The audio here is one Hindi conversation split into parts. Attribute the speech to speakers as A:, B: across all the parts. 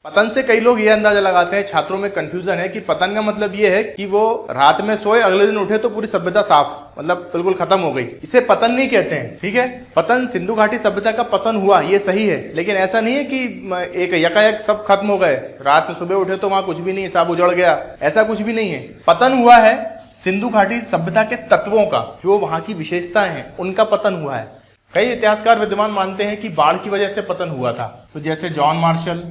A: पतन से कई लोग ये अंदाजा लगाते हैं, छात्रों में कंफ्यूजन है कि पतन का मतलब ये है कि वो रात में सोए, अगले दिन उठे तो पूरी सभ्यता साफ, मतलब बिल्कुल खत्म हो गई। इसे पतन नहीं कहते हैं, ठीक है। पतन, सिंधु घाटी सभ्यता का पतन हुआ, ये सही है, लेकिन ऐसा नहीं है कि एक यकायक सब खत्म हो गए, रात में सुबह उठे तो वहां कुछ भी नहीं, सब उजड़ गया, ऐसा कुछ भी नहीं है। पतन हुआ है सिंधु घाटी सभ्यता के तत्वों का, जो वहां की विशेषताएं हैं उनका पतन हुआ है। कई इतिहासकार विद्वान मानते हैं कि बाढ़ की वजह से पतन हुआ था। तो जैसे जॉन मार्शल,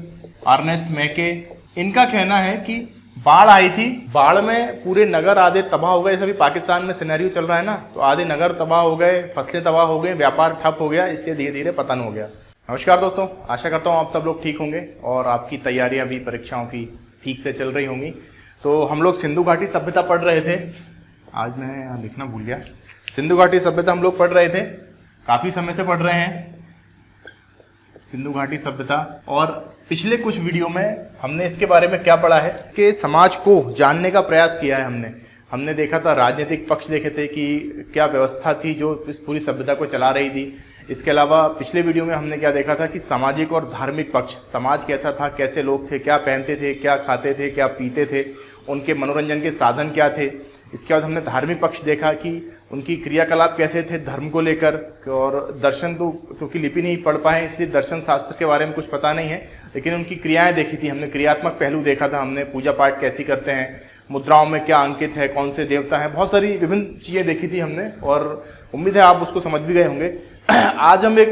A: अर्नेस्ट मैके, इनका कहना है कि बाढ़ आई थी, बाढ़ में पूरे नगर आधे तबाह हो गए। जैसे अभी पाकिस्तान में सिनेरियो चल रहा है ना, तो आधे नगर तबाह हो गए, फसलें तबाह हो गई, व्यापार ठप हो गया, इसलिए धीरे धीरे पतन हो गया। नमस्कार दोस्तों, आशा करता हूँ आप सब लोग ठीक होंगे और आपकी तैयारियां भी परीक्षाओं की ठीक से चल रही होंगी। तो हम लोग सिंधु घाटी सभ्यता पढ़ रहे थे, आज मैं यहाँ लिखना भूल गया। सिंधु घाटी सभ्यता हम लोग पढ़ रहे थे, काफ़ी समय से पढ़ रहे हैं सिंधु घाटी सभ्यता। और पिछले कुछ वीडियो में हमने इसके बारे में क्या पढ़ा है कि समाज को जानने का प्रयास किया है। हमने देखा था, राजनीतिक पक्ष देखे थे कि क्या व्यवस्था थी जो इस पूरी सभ्यता को चला रही थी। इसके अलावा पिछले वीडियो में हमने क्या देखा था कि सामाजिक और धार्मिक पक्ष, समाज कैसा था, कैसे लोग थे, क्या पहनते थे, क्या खाते थे, क्या पीते थे, उनके मनोरंजन के साधन क्या थे। इसके बाद हमने धार्मिक पक्ष देखा कि उनकी क्रियाकलाप कैसे थे धर्म को लेकर। और दर्शन तो क्योंकि लिपि नहीं पढ़ पाए इसलिए दर्शन शास्त्र के बारे में कुछ पता नहीं है, लेकिन उनकी क्रियाएं देखी थी हमने, क्रियात्मक पहलू देखा था हमने, पूजा पाठ कैसी करते हैं, मुद्राओं में क्या अंकित है, कौन से देवता हैं, बहुत सारी विभिन्न चीज़ें देखी थी हमने और उम्मीद है आप उसको समझ भी गए होंगे। आज हम एक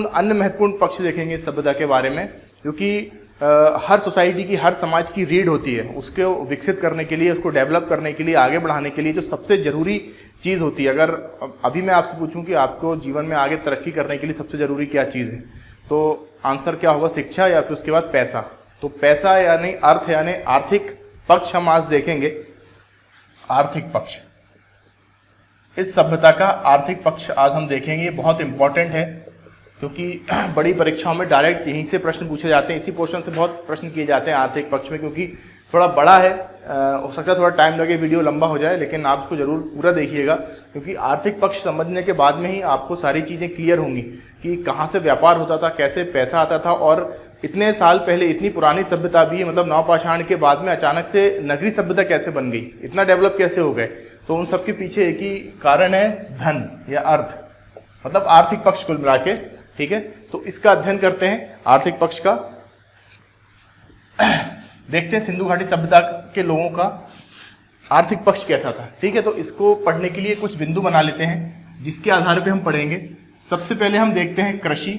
A: अन्य महत्वपूर्ण पक्ष देखेंगे इस सभ्यता के बारे में, क्योंकि हर सोसाइटी की, हर समाज की रीढ़ होती है, उसको विकसित करने के लिए, उसको डेवलप करने के लिए, आगे बढ़ाने के लिए जो सबसे ज़रूरी चीज़ होती है। अगर अभी मैं आपसे पूछूं कि आपको जीवन में आगे तरक्की करने के लिए सबसे ज़रूरी क्या चीज़ है, तो आंसर क्या होगा? शिक्षा या फिर उसके बाद पैसा। तो पैसा यानी अर्थ, यानी आर्थिक पक्ष हम आज देखेंगे। आर्थिक पक्ष, इस सभ्यता का आर्थिक पक्ष आज हम देखेंगे। बहुत इंपॉर्टेंट है क्योंकि बड़ी परीक्षाओं में डायरेक्ट यहीं से प्रश्न पूछे जाते हैं, इसी पोर्शन से बहुत प्रश्न किए जाते हैं आर्थिक पक्ष में। क्योंकि थोड़ा बड़ा है, हो सकता है थोड़ा टाइम लगे, वीडियो लंबा हो जाए, लेकिन आप उसको जरूर पूरा देखिएगा, क्योंकि आर्थिक पक्ष समझने के बाद में ही आपको सारी चीज़ें क्लियर होंगी कि कहाँ से व्यापार होता था, कैसे पैसा आता था। और इतने साल पहले इतनी पुरानी सभ्यता भी, मतलब नवपाषाण के बाद में अचानक से नगरीय सभ्यता कैसे बन गई, इतना डेवलप कैसे हो गए। तो उन सबके पीछे एक ही कारण है, धन या अर्थ, मतलब आर्थिक पक्ष कुल मिला के, ठीक है। तो इसका अध्ययन करते हैं, आर्थिक पक्ष का। देखते हैं सिंधु घाटी सभ्यता के लोगों का आर्थिक पक्ष कैसा था, ठीक है। तो इसको पढ़ने के लिए कुछ बिंदु बना लेते हैं जिसके आधार पे हम पढ़ेंगे। सबसे पहले हम देखते हैं कृषि,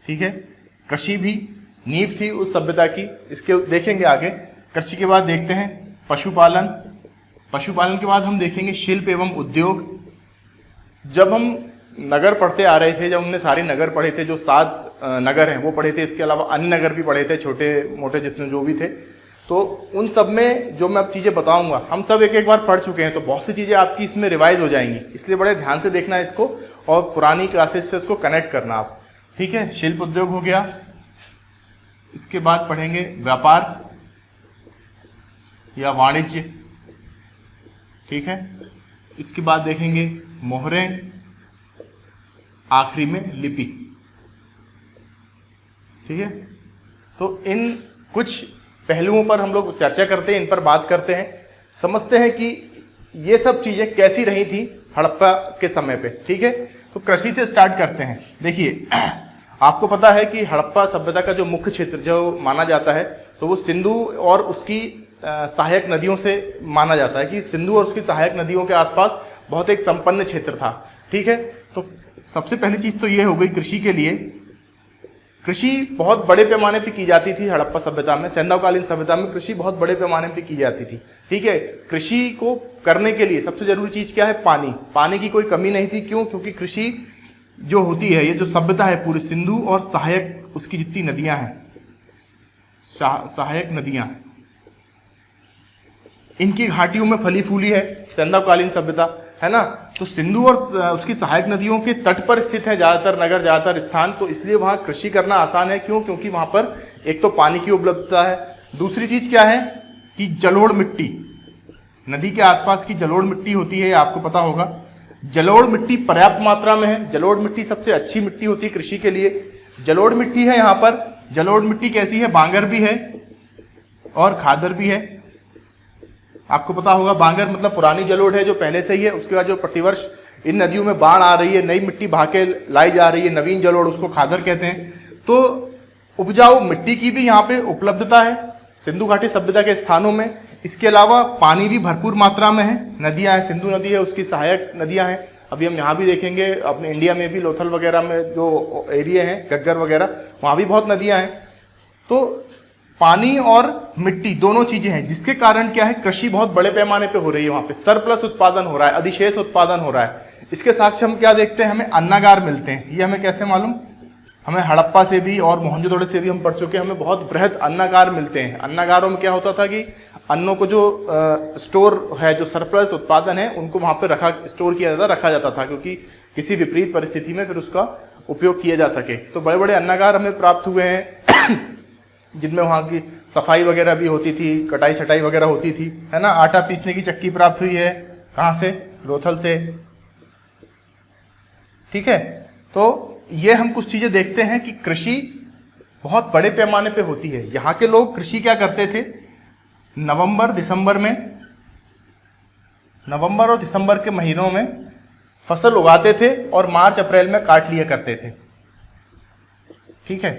A: ठीक है। कृषि भी नींव थी उस सभ्यता की, इसके देखेंगे आगे। कृषि के बाद देखते हैं पशुपालन, पशुपालन के बाद हम देखेंगे शिल्प एवं उद्योग। जब हम नगर पढ़ते आ रहे थे, जब हमने सारे नगर पढ़े थे, जो 7 नगर हैं वो पढ़े थे, इसके अलावा अन्य नगर भी पढ़े थे, छोटे मोटे जितने जो भी थे, तो उन सब में जो मैं अब चीज़ें बताऊंगा हम सब एक एक बार पढ़ चुके हैं, तो बहुत सी चीज़ें आपकी इसमें रिवाइज हो जाएंगी, इसलिए बड़े ध्यान से देखना है इसको और पुरानी क्लासेस से इसको कनेक्ट करना आप, ठीक है। शिल्प उद्योग हो गया, इसके बाद पढ़ेंगे व्यापार या वाणिज्य, ठीक है। इसके बाद देखेंगे मोहरें, आखिरी में लिपि, ठीक है। तो इन कुछ पहलुओं पर हम लोग चर्चा करते हैं, इन पर बात करते हैं, समझते हैं कि ये सब चीज़ें कैसी रही थी हड़प्पा के समय पे, ठीक है। तो कृषि से स्टार्ट करते हैं। देखिए, आपको पता है कि हड़प्पा सभ्यता का जो मुख्य क्षेत्र जो माना जाता है, तो वो सिंधु और उसकी सहायक नदियों से माना जाता है कि सिंधु और उसकी सहायक नदियों के आसपास बहुत एक संपन्न क्षेत्र था, ठीक है। तो सबसे पहली चीज़ तो ये हो गई कृषि के लिए। कृषि बहुत बड़े पैमाने पे की जाती थी हड़प्पा सभ्यता में, सैंधवकालीन सभ्यता में कृषि बहुत बड़े पैमाने पे की जाती थी, ठीक है। कृषि को करने के लिए सबसे जरूरी चीज़ क्या है? पानी। पानी की कोई कमी नहीं थी, क्यों? क्योंकि कृषि जो होती है, ये जो सभ्यता है पूरी सिंधु और सहायक उसकी जितनी नदियां हैं, सहायक नदियां, इनकी घाटियों में फली फूली है सैंधवकालीन सभ्यता, है ना। तो सिंधु और उसकी सहायक नदियों के तट पर स्थित है ज़्यादातर नगर, ज़्यादातर स्थान, तो इसलिए वहाँ कृषि करना आसान है। क्यों? क्योंकि वहाँ पर एक तो पानी की उपलब्धता है, दूसरी चीज़ क्या है कि जलोढ़ मिट्टी, नदी के आसपास की जलोढ़ मिट्टी होती है, आपको पता होगा। जलोढ़ मिट्टी पर्याप्त मात्रा में है, जलोढ़ मिट्टी सबसे अच्छी मिट्टी होती है कृषि के लिए। जलोढ़ मिट्टी है यहाँ पर, जलोढ़ मिट्टी कैसी है? बांगर भी है और खादर भी है। आपको पता होगा बांगर मतलब पुरानी जलोढ़ है जो पहले से ही है, उसके बाद जो प्रतिवर्ष इन नदियों में बाढ़ आ रही है, नई मिट्टी बहा के लाई जा रही है, नवीन जलोढ़, उसको खादर कहते हैं। तो उपजाऊ मिट्टी की भी यहाँ पे उपलब्धता है सिंधु घाटी सभ्यता के स्थानों में। इसके अलावा पानी भी भरपूर मात्रा में है, नदियाँ हैं, सिंधु नदी है, उसकी सहायक नदियाँ हैं। अभी हम यहाँ भी देखेंगे, अपने इंडिया में भी लोथल वगैरह में जो एरिया हैं, गग्गर वगैरह, वहाँ भी बहुत नदियाँ हैं। तो पानी और मिट्टी दोनों चीजें हैं, जिसके कारण क्या है, कृषि बहुत बड़े पैमाने पे हो रही है। वहाँ पे सरप्लस उत्पादन हो रहा है, अधिशेष उत्पादन हो रहा है। इसके साक्ष्य हम क्या देखते हैं? हमें अन्नागार मिलते हैं। ये हमें कैसे मालूम? हमें हड़प्पा से भी और मोहनजोदड़ो से भी हम पढ़ चुके हैं, हमें बहुत वृहद अन्नागार मिलते हैं। अन्नागारों में क्या होता था कि अन्नों को जो स्टोर है, जो सरप्लस उत्पादन है, उनको वहाँ पे स्टोर किया जाता, रखा जाता था, क्योंकि किसी विपरीत परिस्थिति में फिर उसका उपयोग किया जा सके। तो बड़े बड़े अन्नागार हमें प्राप्त हुए हैं जिनमें वहाँ की सफाई वगैरह भी होती थी, कटाई छटाई वगैरह होती थी, है ना। आटा पीसने की चक्की प्राप्त हुई है, कहाँ से? लोथल से, ठीक है। तो ये हम कुछ चीजें देखते हैं कि कृषि बहुत बड़े पैमाने पे होती है। यहाँ के लोग कृषि क्या करते थे? नवंबर और दिसंबर के महीनों में फसल उगाते थे और मार्च अप्रैल में काट लिया करते थे, ठीक है।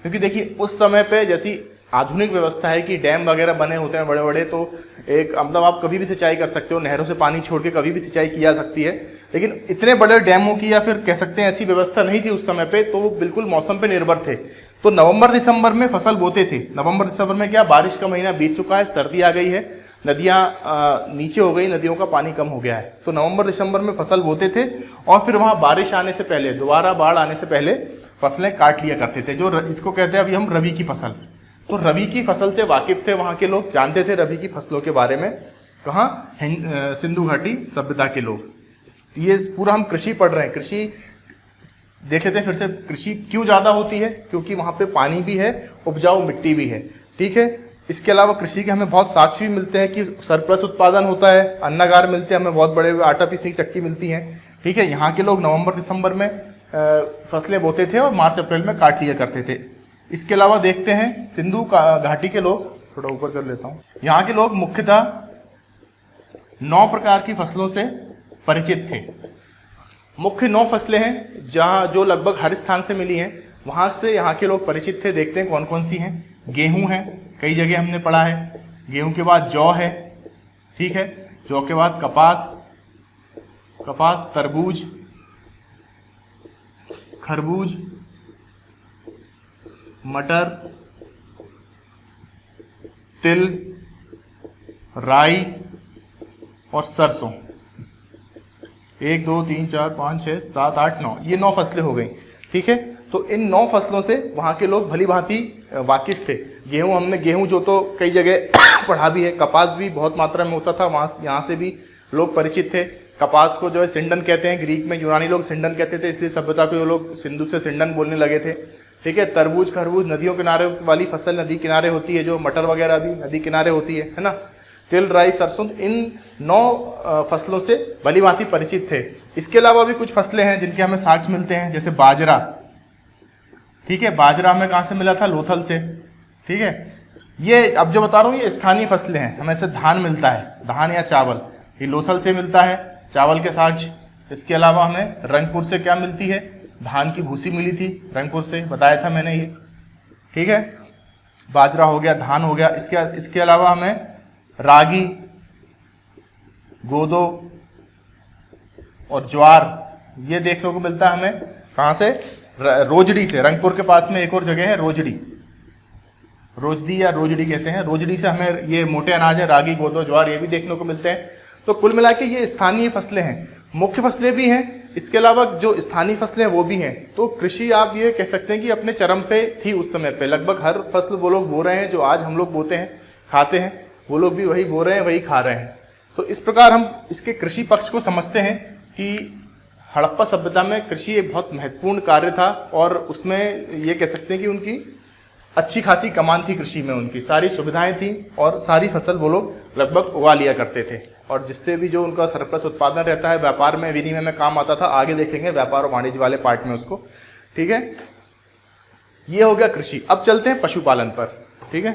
A: क्योंकि देखिए उस समय पे जैसी आधुनिक व्यवस्था है कि डैम वगैरह बने होते हैं बड़े बड़े, तो एक मतलब आप कभी भी सिंचाई कर सकते हो, नहरों से पानी छोड़ के कभी भी सिंचाई की जा सकती है। लेकिन इतने बड़े डैमों की या फिर कह सकते हैं ऐसी व्यवस्था नहीं थी उस समय पे, तो वो बिल्कुल मौसम पे निर्भर थे। तो नवंबर दिसंबर में फसल बोते थे। नवंबर दिसंबर में क्या, बारिश का महीना बीत चुका है, सर्दी आ गई है, नदियाँ नीचे हो गई, नदियों का पानी कम हो गया है। तो नवंबर दिसंबर में फसल बोते थे और फिर वहाँ बारिश आने से पहले, दोबारा बाढ़ आने से पहले फसलें काट लिया करते थे, जो इसको कहते हैं अभी हम रबी की फसल। तो रबी की फसल से वाकिफ थे वहाँ के लोग, जानते थे रबी की फसलों के बारे में। कहाँ? सिंधु घाटी सभ्यता के लोग। ये पूरा हम कृषि पढ़ रहे हैं। कृषि देख लेते हैं फिर से। कृषि क्यों ज़्यादा होती है? क्योंकि वहाँ पे पानी भी है, उपजाऊ मिट्टी भी है, ठीक है। इसके अलावा कृषि के हमें बहुत साक्ष्य भी मिलते हैं कि सरप्लस उत्पादन होता है, अन्नागार मिलते हैं, हमें बहुत बड़े आटा पीसने की चक्की मिलती हैं, ठीक है। यहाँ के लोग नवंबर दिसंबर में फसलें बोते थे और मार्च अप्रैल में काट लिया करते थे। इसके अलावा देखते हैं सिंधु घाटी के लोग, थोड़ा ऊपर कर लेता हूँ, यहाँ के लोग मुख्यतः 9 प्रकार की फसलों से परिचित थे। मुख्य 9 फसलें हैं जहाँ जो लगभग हर स्थान से मिली हैं, वहाँ से यहाँ के लोग परिचित थे। देखते हैं कौन कौन सी हैं। गेहूँ है, कई जगह हमने पढ़ा है। गेहूँ के बाद जौ है, ठीक है। जौ के बाद कपास, तरबूज, खरबूज, मटर, तिल, राई और सरसों। 1 2 3 4 5 6 7 8 9, ये 9 फसलें हो गई, ठीक है। तो इन 9 फसलों से वहाँ के लोग भली भांति वाकिफ थे। गेहूँ जो तो कई जगह पढ़ा भी है। कपास भी बहुत मात्रा में होता था, वहाँ यहाँ से भी लोग परिचित थे। कपास को जो है सिंडन कहते हैं, ग्रीक में यूनानी लोग सिंडन कहते थे, इसलिए सभ्यता को लोग सिंधु से सिंडन बोलने लगे थे, ठीक है। तरबूज खरबूज नदियों किनारे वाली फसल, नदी किनारे होती है, जो मटर वगैरह भी नदी किनारे होती है ना। तिल, राई, सरसों, इन 9 फसलों से भली भांति परिचित थे। इसके अलावा भी कुछ फसलें हैं जिनके हमें साक्ष्य मिलते हैं, जैसे बाजरा, ठीक है। बाजरा हमें कहाँ से मिला था? लोथल से, ठीक है। ये अब जो बता रहा हूँ ये स्थानीय फसलें हैं। हमें से धान मिलता है, धान या चावल, ये लोथल से मिलता है, चावल के साक्ष्य। इसके अलावा हमें रंगपुर से क्या मिलती है? धान की भूसी मिली थी रंगपुर से, बताया था मैंने ये, ठीक है। बाजरा हो गया, धान हो गया। इसके अलावा हमें रागी, गोदो और ज्वार ये देखने को मिलता है हमें कहाँ से? रोजड़ी से। रंगपुर के पास में एक और जगह है रोजड़ी या रोजड़ी कहते हैं। रोजड़ी से हमें ये मोटे अनाज है, रागी, गोदो, ज्वार, ये भी देखने को मिलते हैं। तो कुल मिला के ये स्थानीय फसलें हैं। मुख्य फसलें भी हैं, इसके अलावा जो स्थानीय फसलें हैं वो भी हैं। तो कृषि आप ये कह सकते हैं कि अपने चरम पे थी उस समय पे। लगभग हर फसल वो लोग बो रहे हैं जो आज हम लोग बोते हैं, खाते हैं, वो लोग भी वही बो रहे हैं, वही खा रहे हैं। तो इस प्रकार हम इसके कृषि पक्ष को समझते हैं कि हड़प्पा सभ्यता में कृषि एक बहुत महत्वपूर्ण कार्य था और उसमें ये कह सकते हैं कि उनकी अच्छी खासी कमान थी। कृषि में उनकी सारी सुविधाएं थी और सारी फसल वो लोग लगभग उगा लिया करते थे, और जिससे भी जो उनका सरप्लस उत्पादन रहता है व्यापार में, विनिमय में काम आता था। आगे देखेंगे व्यापार और वाणिज्य वाले पार्ट में उसको, ठीक है। ये हो गया कृषि। अब चलते हैं पशुपालन पर, ठीक है।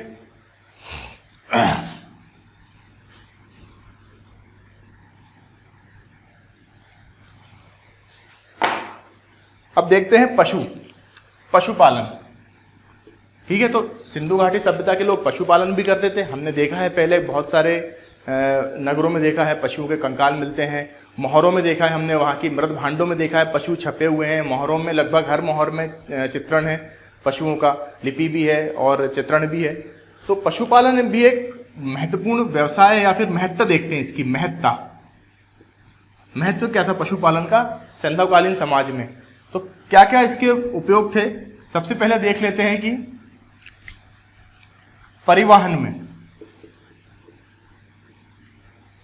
A: अब देखते हैं पशुपालन, ठीक है। तो सिंधु घाटी सभ्यता के लोग पशुपालन भी करते थे। हमने देखा है पहले बहुत सारे नगरों में देखा है पशुओं के कंकाल मिलते हैं, मोहरों में देखा है हमने, वहाँ की मृत भांडों में देखा है पशु छपे हुए हैं, मोहरों में लगभग हर मोहर में चित्रण है पशुओं का, लिपि भी है और चित्रण भी है। तो पशुपालन भी एक महत्वपूर्ण व्यवसाय या फिर महत्ता देखते हैं इसकी महत्व क्या था पशुपालन का सिंधुकालीन समाज में। तो क्या क्या इसके उपयोग थे, सबसे पहले देख लेते हैं कि परिवहन में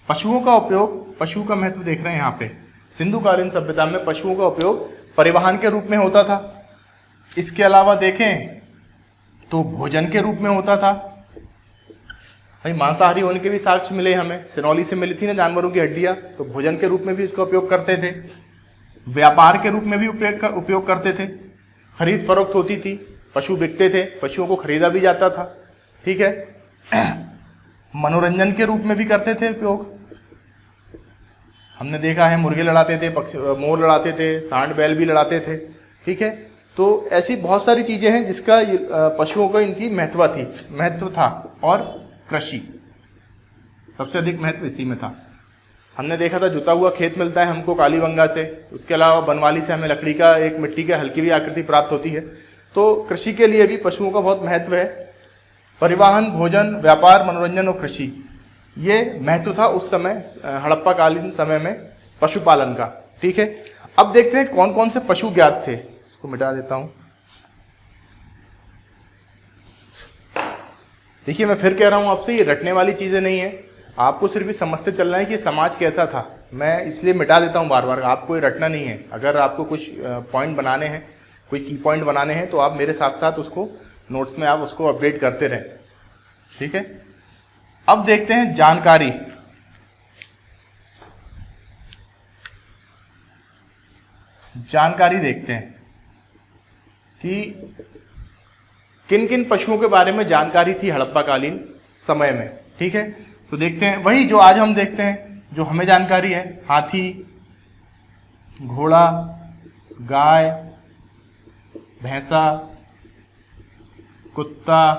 A: पशुओं का उपयोग, पशु का महत्व देख रहे हैं यहाँ पे। सिंधुकालीन सभ्यता में पशुओं का उपयोग परिवहन के रूप में होता था। इसके अलावा देखें तो भोजन के रूप में होता था। भाई मांसाहारी होने के भी साक्ष्य मिले हमें, सिनौली से मिली थी ना जानवरों की हड्डियां, तो भोजन के रूप में भी इसका उपयोग करते थे। व्यापार के रूप में भी उपयोग करते थे, खरीद फरोख्त होती थी, पशु बिकते थे, पशुओं को खरीदा भी जाता था, ठीक है। मनोरंजन के रूप में भी करते थे उपयोग। हमने देखा है मुर्गे लड़ाते थे, मोर लड़ाते थे, सांड बैल भी लड़ाते थे, ठीक है। तो ऐसी बहुत सारी चीजें हैं जिसका पशुओं का इनकी महत्व था। और कृषि सबसे अधिक महत्व इसी में था। हमने देखा था जुता हुआ खेत मिलता है हमको कालीबंगा से, उसके अलावा बनवाली से हमें लकड़ी का एक मिट्टी की हल्की भी आकृति प्राप्त होती है। तो कृषि के लिए भी पशुओं का बहुत महत्व है। परिवहन, भोजन, व्यापार, मनोरंजन और कृषि, ये महत्व था उस समय हड़प्पा कालीन समय में पशुपालन का, ठीक है। अब देखते हैं कौन कौन से पशु ज्ञात थे। इसको मिटा देता हूं। देखिए मैं फिर कह रहा हूं आपसे, ये रटने वाली चीजें नहीं है, आपको सिर्फ ये समझते चलना है कि समाज कैसा था। मैं इसलिए मिटा देता हूं बार बार, आपको ये रटना नहीं है। अगर आपको कुछ पॉइंट बनाने हैं, कोई की पॉइंट बनाने हैं, तो आप मेरे साथ साथ उसको नोट्स में आप उसको अपडेट करते रहें, ठीक है। अब देखते हैं जानकारी। देखते हैं कि किन किन पशुओं के बारे में जानकारी थी हड़प्पाकालीन समय में, ठीक है। तो देखते हैं वही जो आज हम देखते हैं, जो हमें जानकारी है। हाथी, घोड़ा, गाय, भैंसा, कुत्ता,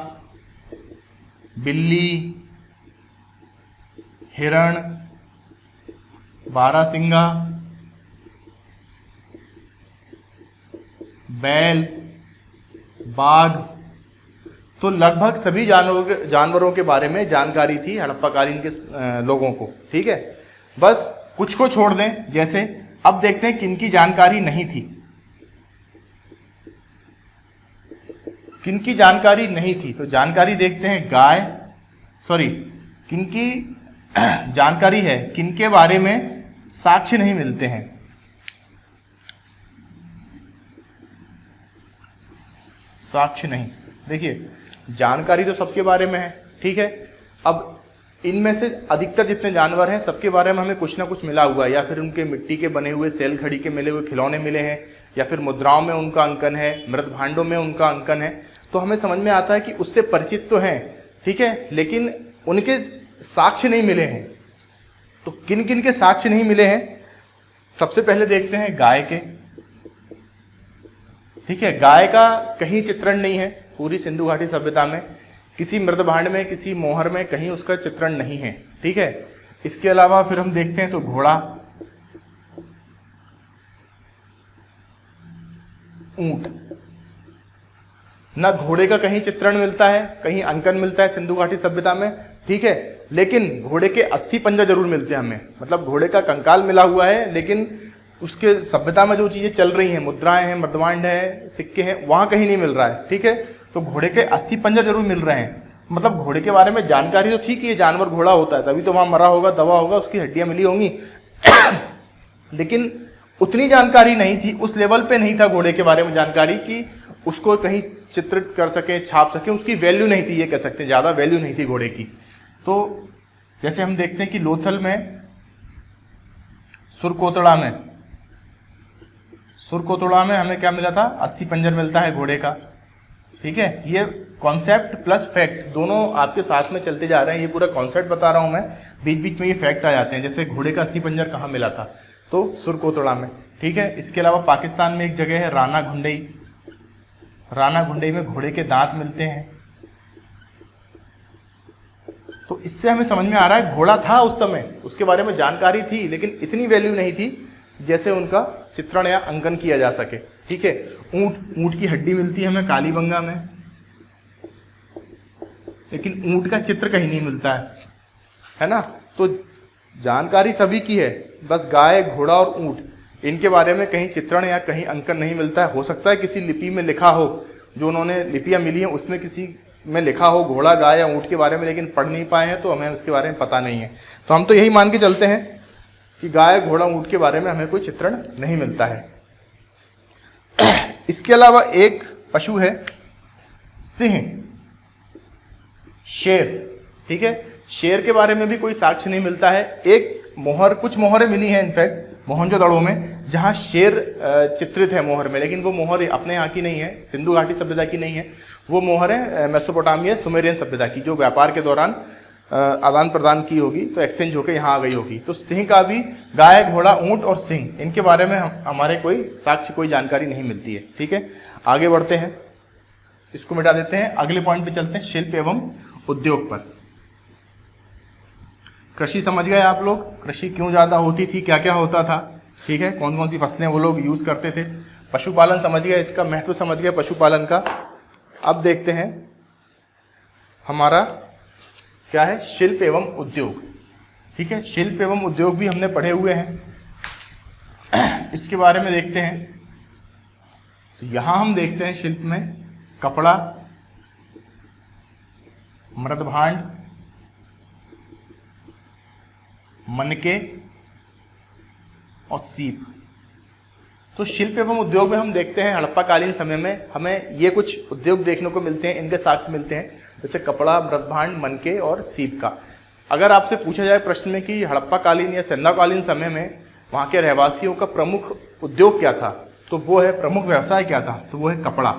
A: बिल्ली, हिरण, बारहसिंगा, बैल, बाघ, तो लगभग सभी जानवरों के बारे में जानकारी थी हड़प्पाकालीन के लोगों को, ठीक है। बस कुछ को छोड़ दें, जैसे अब देखते हैं किनकी जानकारी नहीं थी। किनकी जानकारी नहीं थी, तो जानकारी देखते हैं किनकी जानकारी है, किनके बारे में साक्ष्य नहीं मिलते हैं। साक्ष्य नहीं, देखिए जानकारी तो सबके बारे में है, ठीक है। अब इनमें से अधिकतर जितने जानवर हैं सबके बारे में हमें कुछ ना कुछ मिला हुआ है, या फिर उनके मिट्टी के बने हुए सेल घड़ी के मिले हुए खिलौने मिले हैं, या फिर मुद्राओं में उनका अंकन है, मृत भांडों में उनका अंकन है। तो हमें समझ में आता है कि उससे परिचित तो हैं, ठीक है, लेकिन उनके साक्ष्य नहीं मिले हैं। तो किन किन के साक्ष्य नहीं मिले हैं, सबसे पहले देखते हैं गाय के, ठीक है। गाय का कहीं चित्रण नहीं है पूरी सिंधु घाटी सभ्यता में, किसी मृत भांड में, किसी मोहर में कहीं उसका चित्रण नहीं है, ठीक है। इसके अलावा फिर हम देखते हैं तो घोड़ा, ऊंट, ना घोड़े का कहीं चित्रण मिलता है, कहीं अंकन मिलता है सिंधु घाटी सभ्यता में, ठीक है। लेकिन घोड़े के अस्थि पंजा जरूर मिलते हैं हमें, मतलब घोड़े का कंकाल मिला हुआ है, लेकिन उसके सभ्यता में जो चीजें चल रही हैं, मुद्राएं हैं, मृदभांड हैं, सिक्के हैं, वहां कहीं नहीं मिल रहा है, ठीक है। तो घोड़े के अस्थि पंजा जरूर मिल रहे हैं, मतलब घोड़े के बारे में जानकारी तो थी कि ये जानवर घोड़ा होता है, तभी तो वहां मरा होगा, दवा होगा, उसकी हड्डियां मिली होंगी। लेकिन उतनी जानकारी नहीं थी, उस लेवल पे नहीं था घोड़े के बारे में जानकारी कि उसको कहीं चित्रित कर सके, छाप सके, उसकी वैल्यू नहीं थी, ये कह सकते हैं, ज्यादा वैल्यू नहीं थी घोड़े की। तो जैसे हम देखते हैं कि लोथल में, सुरकोतड़ा में हमें क्या मिला था, अस्थि पंजर मिलता है घोड़े का, ठीक है, ये कॉन्सेप्ट प्लस फैक्ट दोनों आपके साथ में चलते जा रहे हैं। ये पूरा कॉन्सेप्ट बता रहा हूँ मैं, बीच बीच में ये फैक्ट आ जाते हैं। जैसे घोड़े का अस्थि पंजर कहाँ मिला था, तो सुरकोतड़ा में। ठीक है, इसके अलावा पाकिस्तान में एक जगह है राना घुंडई, राना घुंडई में घोड़े के दांत मिलते हैं। तो इससे हमें समझ में आ रहा है घोड़ा था उस समय, उसके बारे में जानकारी थी, लेकिन इतनी वैल्यू नहीं थी जैसे उनका चित्रण या अंकन किया जा सके। ठीक है, ऊंट की हड्डी मिलती है हमें कालीबंगा में, लेकिन ऊंट का चित्र कहीं नहीं मिलता है ना। तो जानकारी सभी की है, बस गाय, घोड़ा और ऊंट, इनके बारे में कहीं चित्रण या कहीं अंकन नहीं मिलता है। हो सकता है किसी लिपि में लिखा हो, जो उन्होंने लिपियां मिली हैं उसमें किसी में लिखा हो घोड़ा, गाय या ऊंट के बारे में, लेकिन पढ़ नहीं पाए हैं तो हमें उसके बारे में पता नहीं है। तो हम तो यही मान के चलते हैं कि गाय, घोड़ा, ऊंट के बारे में हमें कोई चित्रण नहीं मिलता है। इसके अलावा एक पशु है सिंह, शेर। ठीक है, शेर के बारे में भी कोई साक्ष्य नहीं मिलता है। एक मोहर, कुछ मोहरें मिली हैं इनफैक्ट मोहनजोदड़ो में, जहाँ शेर चित्रित है मोहर में, लेकिन वो मोहर अपने यहाँ की नहीं है, सिंधु घाटी सभ्यता की नहीं है। वो मोहर है मेसोपोटामिया सुमेरियन सभ्यता की, जो व्यापार के दौरान आदान प्रदान की होगी, तो एक्सचेंज होकर यहाँ आ गई होगी। तो सिंह का भी, गाय, घोड़ा, ऊंट और सिंह, इनके बारे में हमारे कोई साक्ष्य, कोई जानकारी नहीं मिलती है। ठीक है, आगे बढ़ते हैं, इसको मिटा देते हैं, अगले पॉइंट पे चलते हैं, शिल्प एवं उद्योग पर। कृषि समझ गए आप लोग, कृषि क्यों ज़्यादा होती थी, क्या क्या होता था। ठीक है, कौन कौन सी फसलें वो लोग यूज़ करते थे। पशुपालन समझ गए, इसका महत्व समझ गए पशुपालन का। अब देखते हैं हमारा क्या है, शिल्प एवं उद्योग। ठीक है, शिल्प एवं उद्योग भी हमने पढ़े हुए हैं, इसके बारे में देखते हैं। तो यहाँ हम देखते हैं शिल्प में कपड़ा, मृदभांड, मनके और सीप। तो शिल्प एवं उद्योग में हम देखते हैं हड़प्पा कालीन समय में हमें ये कुछ उद्योग देखने को मिलते हैं, इनके साक्ष्य मिलते हैं, जैसे कपड़ा, मृदभांड, मनके और सीप का। अगर आपसे पूछा जाए प्रश्न में कि हड़प्पा कालीन या सिंधु कालीन समय में वहाँ के रहवासियों का प्रमुख उद्योग क्या था, तो वो है, प्रमुख व्यवसाय क्या था, तो वो है कपड़ा।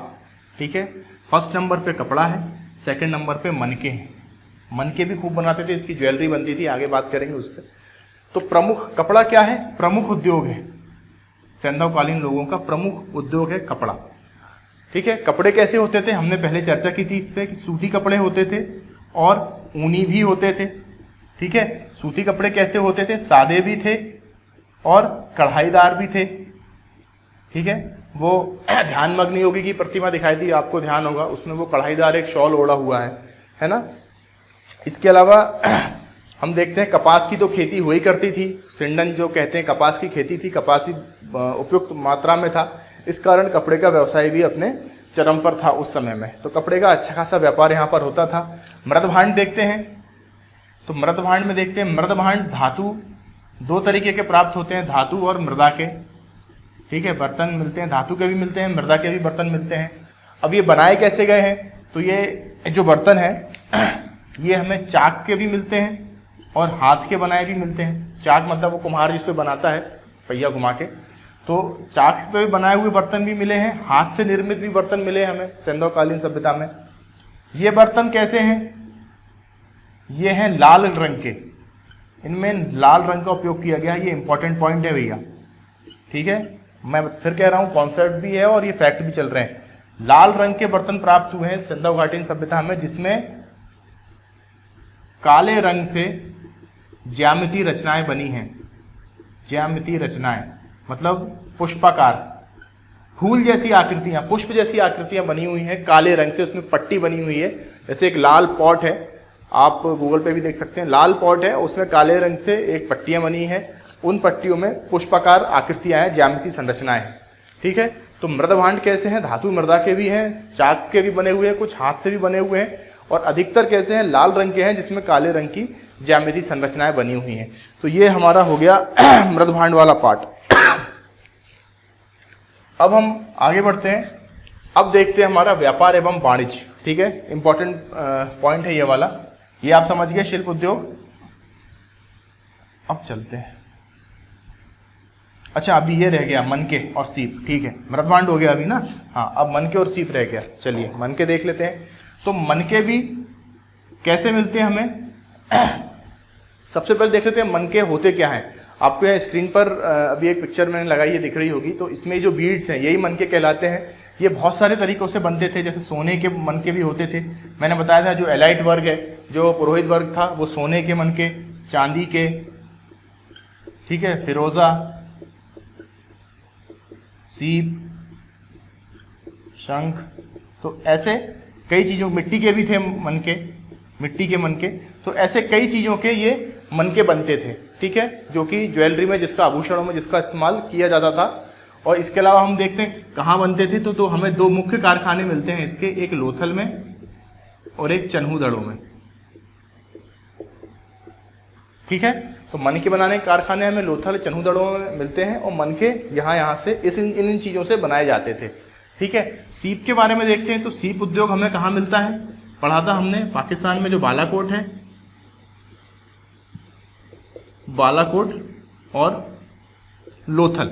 A: ठीक है, फर्स्ट नंबर पे कपड़ा है, सेकंड नंबर पे मनके हैं। मनके भी खूब बनाते थे, इसकी ज्वेलरी बनती थी, आगे बात करेंगे उस पर। तो प्रमुख कपड़ा क्या है, प्रमुख उद्योग है, सिंधुकालीन लोगों का प्रमुख उद्योग है कपड़ा। ठीक है, कपड़े कैसे होते थे, हमने पहले चर्चा की थी इस पे कि सूती कपड़े होते थे और ऊनी भी होते थे। ठीक है, सूती कपड़े कैसे होते थे, सादे भी थे और कढ़ाईदार भी थे। ठीक है, वो ध्यानमग्न योगी की प्रतिमा दिखाई दी, आपको ध्यान होगा, उसमें वो कढ़ाईदार एक शॉल ओढ़ा हुआ है ना। इसके अलावा हम देखते हैं कपास की तो खेती हुई करती थी, सिंडन जो कहते हैं कपास की खेती थी, कपास ही उपयुक्त मात्रा में था, इस कारण कपड़े का व्यवसाय भी अपने चरम पर था उस समय में। तो कपड़े का अच्छा खासा व्यापार यहाँ पर होता था। मृदभांड देखते हैं, तो मृदभांड में देखते हैं, मृदभांड धातु दो तरीके के प्राप्त होते हैं, धातु और मृदा के। ठीक है, बर्तन मिलते हैं, धातु के भी मिलते हैं, मृदा के भी बर्तन मिलते हैं। अब ये बनाए कैसे गए हैं, तो ये जो बर्तन है ये हमें चाक के भी मिलते हैं और हाथ के बनाए भी मिलते हैं। चाक मतलब वो कुम्हार जिस पे बनाता है पहिया घुमा के, तो चाक पे भी बनाए हुए बर्तन भी मिले हैं, हाथ से निर्मित भी बर्तन मिले हमें सिंधुकालीन सभ्यता में। ये बर्तन कैसे हैं, ये हैं लाल रंग के, इनमें लाल रंग का उपयोग किया गया है, ये इंपॉर्टेंट पॉइंट है भैया। ठीक है, मैं फिर कह रहा हूँ, कॉन्सेप्ट भी है और ये फैक्ट भी चल रहे हैं। लाल रंग के बर्तन प्राप्त हुए हैं सिंधु घाटी सभ्यता में, जिसमें काले रंग से ज्यामितीय रचनाएं बनी हैं। ज्यामितीय रचनाएं मतलब पुष्पाकार, फूल जैसी आकृतियां, पुष्प जैसी आकृतियां बनी हुई हैं काले रंग से, उसमें पट्टी बनी हुई है। जैसे एक लाल पॉट है, आप गूगल पे भी देख सकते हैं, लाल पॉट है, उसमें काले रंग से एक पट्टियां बनी हैं, उन पट्टियों में पुष्पाकार आकृतियां हैं, ज्यामितीय संरचनाएं हैं। ठीक है, तो मृदभांड कैसे हैं, धातु मृदा के भी हैं, चाक के भी बने हुए हैं, कुछ हाथ से भी बने हुए हैं, और अधिकतर कैसे हैं, लाल रंग के हैं, जिसमें काले रंग की ज्यामितीय संरचनाएं बनी हुई हैं। तो ये हमारा हो गया मृदभांड वाला पार्ट। अब हम आगे बढ़ते हैं, अब देखते हैं हमारा व्यापार एवं वाणिज्य। ठीक है, इंपॉर्टेंट पॉइंट है ये वाला, ये आप समझ गए शिल्प उद्योग। अब चलते हैं, अच्छा अभी ये रह गया मनके और सीप, ठीक है, मृदभांड हो गया अभी ना। हाँ अब मनके और सीप रह गया। चलिए मनके देख लेते हैं। तो मनके भी कैसे मिलते हैं हमें सबसे पहले देख लेते हैं मनके होते क्या हैं। आपको यहाँ स्क्रीन पर अभी एक पिक्चर मैंने लगाई है, दिख रही होगी। तो इसमें जो बीड्स हैं यही मनके कहलाते हैं। ये बहुत सारे तरीकों से बनते थे, जैसे सोने के मनके भी होते थे। मैंने बताया था जो एलाइट वर्ग है, जो पुरोहित वर्ग था, वो सोने के मनके, चांदी के, ठीक है, फिरोजा, सीप, शंख, तो ऐसे कई चीज़ों, मिट्टी के भी थे मनके, मिट्टी के मनके। तो ऐसे कई चीज़ों के ये मनके बनते थे, ठीक है, जो कि ज्वेलरी में, जिसका आभूषणों में जिसका इस्तेमाल किया जाता था। और इसके अलावा हम देखते हैं कहाँ बनते थे। तो हमें दो मुख्य कारखाने मिलते हैं इसके, एक लोथल में और एक चन्हूदड़ों में, ठीक है। तो मनके बनाने के कारखाने हमें लोथल चन्हूदड़ों में मिलते हैं और मनके यहाँ से इन चीज़ों से बनाए जाते थे, ठीक है। सीप के बारे में देखते हैं। तो सीप उद्योग हमें कहाँ मिलता है, पढ़ा था हमने पाकिस्तान में जो बालाकोट है, बालाकोट और लोथल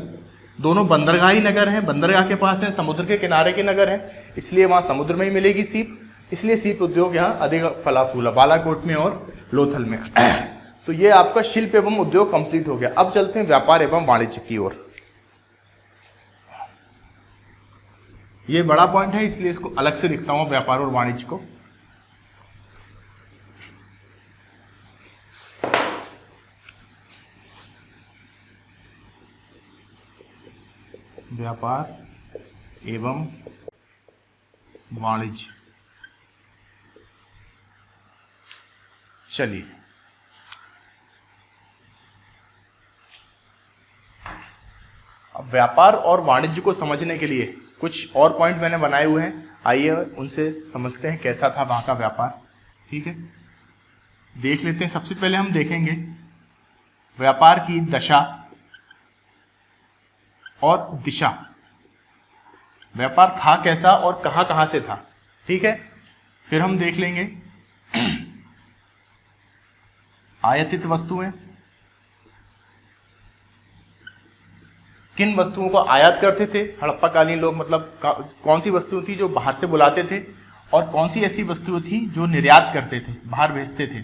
A: दोनों बंदरगाही नगर हैं, बंदरगाह के पास हैं, समुद्र के किनारे के नगर हैं, इसलिए वहाँ समुद्र में ही मिलेगी सीप। इसलिए सीप उद्योग यहाँ अधिक फला फूला, बालाकोट में और लोथल में। तो ये आपका शिल्प एवं उद्योग कंप्लीट हो गया। अब चलते हैं व्यापार एवं वाणिज्य की ओर। ये बड़ा पॉइंट है इसलिए इसको अलग से लिखता हूं, व्यापार और वाणिज्य को। व्यापार एवं वाणिज्य। चलिए अब व्यापार और वाणिज्य को समझने के लिए कुछ और पॉइंट मैंने बनाए हुए हैं, आइए उनसे समझते हैं कैसा था वहाँ का व्यापार, ठीक है। देख लेते हैं। सबसे पहले हम देखेंगे व्यापार की दशा और दिशा। व्यापार था कैसा और कहाँ कहाँ से था, ठीक है। फिर हम देख लेंगे आयातित वस्तुएं, किन वस्तुओं को आयात करते थे हड़प्पा कालीन लोग, मतलब कौन सी वस्तुएं थी जो बाहर से बुलाते थे और कौन सी ऐसी वस्तुएं थी जो निर्यात करते थे, बाहर भेजते थे,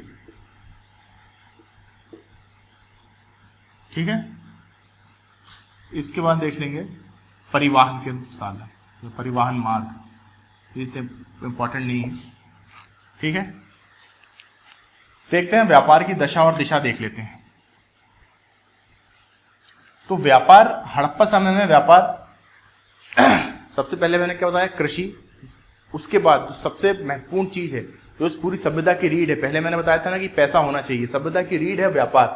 A: ठीक है। इसके बाद देख लेंगे परिवहन के साधन, परिवहन मार्ग, ये इंपॉर्टेंट नहीं है, ठीक है। देखते हैं व्यापार की दशा और दिशा देख लेते हैं। तो व्यापार, हड़प्पा समय में व्यापार सबसे पहले मैंने क्या बताया, कृषि। उसके बाद जो सबसे महत्वपूर्ण चीज है जो इस पूरी सभ्यता की रीढ़ है, पहले मैंने बताया था ना कि पैसा होना चाहिए, सभ्यता की रीढ़ है व्यापार।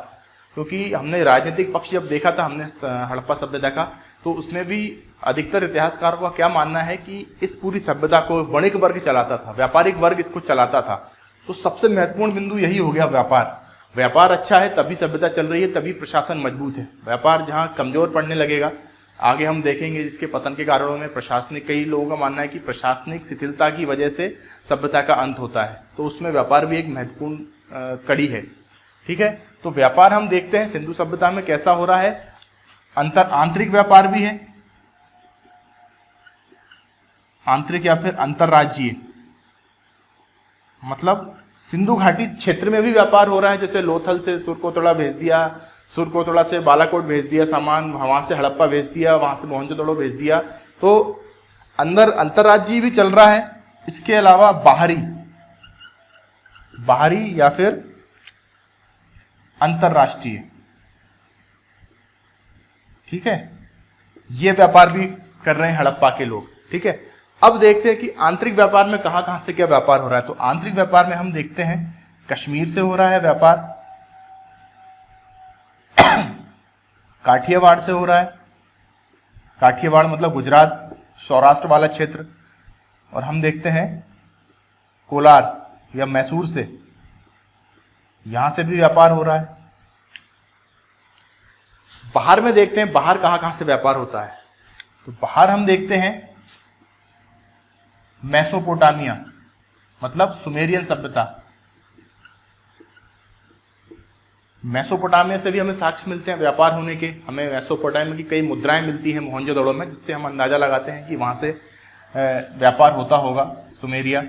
A: क्योंकि हमने राजनीतिक पक्ष जब देखा था हमने हड़प्पा सभ्यता का, तो उसमें भी अधिकतर इतिहासकारों का क्या मानना है कि इस पूरी सभ्यता को वणिक वर्ग चलाता था, व्यापारिक वर्ग इसको चलाता था। तो सबसे महत्वपूर्ण बिंदु यही हो गया व्यापार। व्यापार अच्छा है तभी सभ्यता चल रही है, तभी प्रशासन मजबूत है। व्यापार जहाँ कमजोर पड़ने लगेगा, आगे हम देखेंगे जिसके पतन के कारणों में प्रशासनिक, कई लोगों का मानना है कि प्रशासनिक शिथिलता की वजह से सभ्यता का अंत होता है, तो उसमें व्यापार भी एक महत्वपूर्ण कड़ी है, ठीक है। तो व्यापार हम देखते हैं सिंधु सभ्यता में कैसा हो रहा है। आंतरिक व्यापार भी है, आंतरिक या फिर अंतरराज्यीय, मतलब सिंधु घाटी क्षेत्र में भी व्यापार हो रहा है। जैसे लोथल से सुरकोतड़ा भेज दिया, सुरकोतड़ा से बालाकोट भेज दिया सामान, वहां से हड़प्पा भेज दिया, वहां से मोहनजोदड़ो भेज दिया, तो अंदर अंतरराज्यीय भी चल रहा है। इसके अलावा बाहरी या फिर अंतरराष्ट्रीय, ठीक है, ये व्यापार भी कर रहे हैं हड़प्पा के लोग, ठीक है। अब देखते हैं कि आंतरिक व्यापार में कहां कहां से क्या व्यापार हो रहा है। तो आंतरिक व्यापार में हम देखते हैं कश्मीर से हो रहा है व्यापार, काठियावाड़ से हो रहा है, काठियावाड़ मतलब गुजरात सौराष्ट्र वाला क्षेत्र, और हम देखते हैं कोलार या मैसूर से, यहां से भी व्यापार हो रहा है। बाहर में देखते हैं बाहर कहां कहां से व्यापार होता है। तो बाहर हम देखते हैं मेसोपोटामिया मतलब सुमेरियन सभ्यता, मेसोपोटामिया से भी हमें साक्ष्य मिलते हैं व्यापार होने के। हमें मेसोपोटामिया की कई मुद्राएं मिलती हैं मोहनजोदड़ो में, जिससे हम अंदाजा लगाते हैं कि वहां से व्यापार होता होगा, सुमेरिया।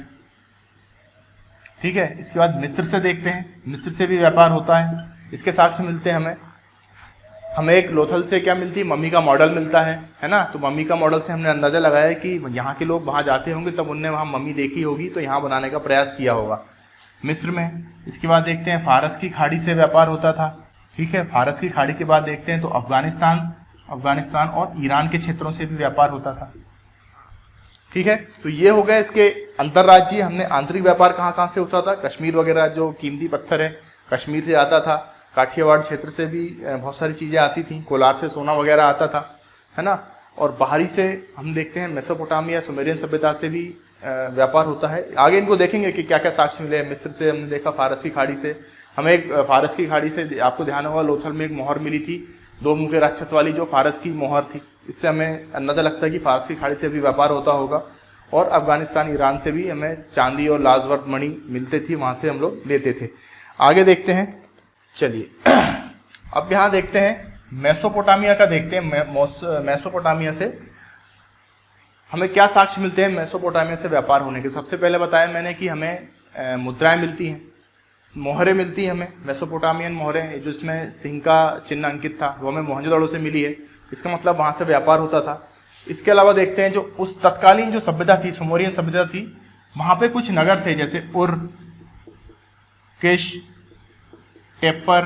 A: ठीक है, इसके बाद मिस्र से देखते हैं, मिस्र से भी व्यापार होता है, इसके साक्ष्य मिलते हैं हमें एक लोथल से क्या मिलती है, मम्मी का मॉडल मिलता है ना। तो मम्मी का मॉडल से हमने अंदाजा लगाया कि यहाँ के लोग वहाँ जाते होंगे तब उनने वहाँ मम्मी देखी होगी, तो यहाँ बनाने का प्रयास किया होगा मिस्र में। इसके बाद देखते हैं फारस की खाड़ी से व्यापार होता था। ठीक है, फारस की खाड़ी के बाद देखते हैं तो अफगानिस्तान और ईरान के क्षेत्रों से भी व्यापार होता था। ठीक है, तो ये हो गया इसके अंतर्राज्यीय। हमने आंतरिक व्यापार कहाँ कहाँ से होता था, कश्मीर वगैरह जो कीमती पत्थर है कश्मीर से आता था, काठियावाड़ क्षेत्र से भी बहुत सारी चीज़ें आती थी, कोलार से सोना वगैरह आता था, है ना। और बाहरी से हम देखते हैं मेसोपोटामिया सुमेरियन सभ्यता से भी व्यापार होता है। आगे इनको देखेंगे कि क्या क्या साक्ष्य मिले। मिस्र से हमने देखा, फारस की खाड़ी से हमें एक फारस की खाड़ी से आपको ध्यान होगा लोथल में एक मोहर मिली थी, 2 मुँह के राक्षस वाली, जो फारस की मोहर थी। इससे हमें अंदाजा लगता है कि फारस की खाड़ी से भी व्यापार होता होगा। और अफगानिस्तान ईरान से भी हमें चांदी और लाजवर्त मणि मिलते थी, वहाँ से हम लोग लेते थे। आगे देखते हैं, चलिए अब यहाँ देखते हैं मेसोपोटामिया का, देखते हैं मेसोपोटामिया से हमें क्या साक्ष्य मिलते हैं मेसोपोटामिया से व्यापार होने के। सबसे पहले बताया मैंने कि हमें मुद्राएं मिलती हैं, मोहरें मिलती हैं हमें, मेसोपोटामियन मोहरें, जो इसमें सिंह का चिन्ह अंकित था, वो हमें मोहनजोदड़ो से मिली है। इसका मतलब वहाँ से व्यापार होता था। इसके अलावा देखते हैं जो उस तत्कालीन जो सभ्यता थी, सुमेरियन सभ्यता थी, वहाँ पे कुछ नगर थे जैसे उर, किश, टेपर,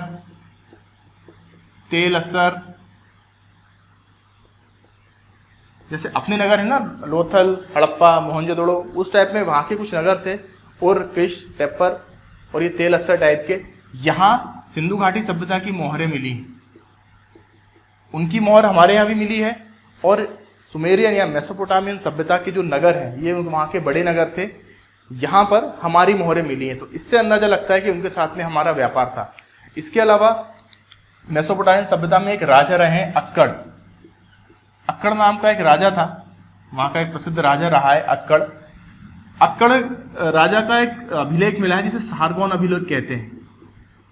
A: तेल असर, जैसे अपने नगर है ना लोथल, हड़प्पा, मोहनजोदड़ो, उस टाइप में वहाँ के कुछ नगर थे, उर, किश, टेपर और ये तेल असर टाइप के। यहाँ सिंधु घाटी सभ्यता की मोहरें मिली, उनकी मोहर हमारे यहाँ भी मिली है। और सुमेरियन या मेसोपोटामियन सभ्यता के जो नगर हैं, ये वहाँ के बड़े नगर थे, यहाँ पर हमारी मोहरें मिली हैं। तो इससे अंदाजा लगता है कि उनके साथ में हमारा व्यापार था। इसके अलावा मेसोपोटामियन सभ्यता में एक राजा रहे हैं अक्कड़। अक्कड़ नाम का एक राजा था, वहाँ का एक प्रसिद्ध राजा रहा है अक्कड़। अक्कड़ राजा का एक अभिलेख मिला है जिसे सारगोन अभिलेख कहते हैं।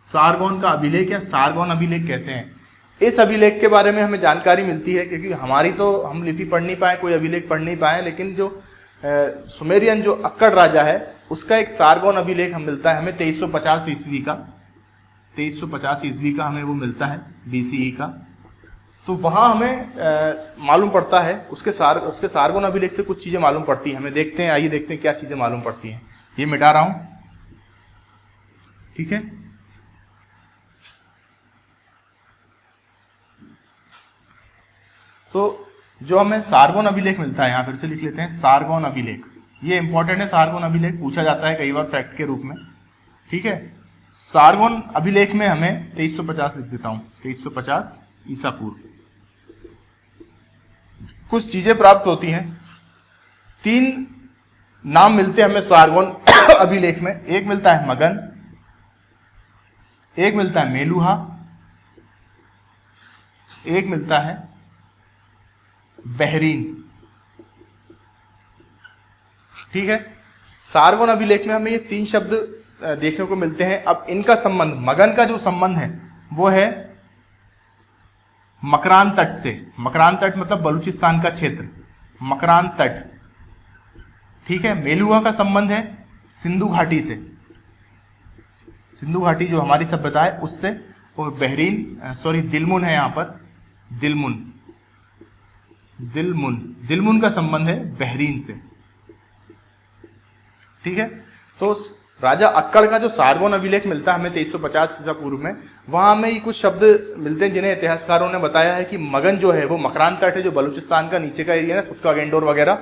A: सारगोन का अभिलेख या सारगोन अभिलेख कहते हैं। इस अभिलेख के बारे में हमें जानकारी मिलती है, क्योंकि हमारी तो हम लिपि पढ़ नहीं पाए, कोई अभिलेख पढ़ नहीं पाए, लेकिन जो सुमेरियन जो अक्कड़ राजा है उसका एक सारगोन अभिलेख हम मिलता है हमें 2350 ईस्वी का, 2350 ईस्वी का हमें वो मिलता है, BCE का। तो वहाँ हमें मालूम पड़ता है, उसके सारगोन अभिलेख से कुछ चीज़ें मालूम पड़ती हैं हमें। देखते हैं, आइए देखते हैं क्या चीज़ें मालूम पड़ती हैं। ये मिटा रहा हूँ, ठीक है। तो जो हमें सारगोन अभिलेख मिलता है, यहाँ फिर से लिख लेते हैं सारगोन अभिलेख। ये इंपॉर्टेंट है, सारगोन अभिलेख पूछा जाता है कई बार फैक्ट के रूप में, ठीक है। सारगोन अभिलेख में हमें 2350 लिख देता हूँ, 2350 ईसा पूर्व कुछ चीजें प्राप्त होती हैं। 3 नाम मिलते हैं हमें सारगोन अभिलेख में। एक मिलता है मगन, एक मिलता है मेलुहा, एक मिलता है बहरीन, ठीक है। सारगोन अभिलेख में हमें ये 3 शब्द देखने को मिलते हैं। अब इनका संबंध, मगन का जो संबंध है वो है मकरान तट से। मकरान तट मतलब बलूचिस्तान का क्षेत्र, मकरान तट, ठीक है। मेलुहा का संबंध है सिंधु घाटी से, सिंधु घाटी जो हमारी सभ्यता है उससे। और बहरीन, सॉरी दिलमुन है यहाँ पर, दिलमुन का संबंध है बहरीन से, ठीक है। तो राजा अक्कड़ का जो सारगोन अभिलेख मिलता है हमें 2350 ईसा पूर्व में, वहां हमें ये कुछ शब्द मिलते हैं जिन्हें इतिहासकारों ने बताया है कि मगन जो है वो मकरान तट है, जो बलूचिस्तान का नीचे का एरिया है, सुटका गेंडोर वगैरह,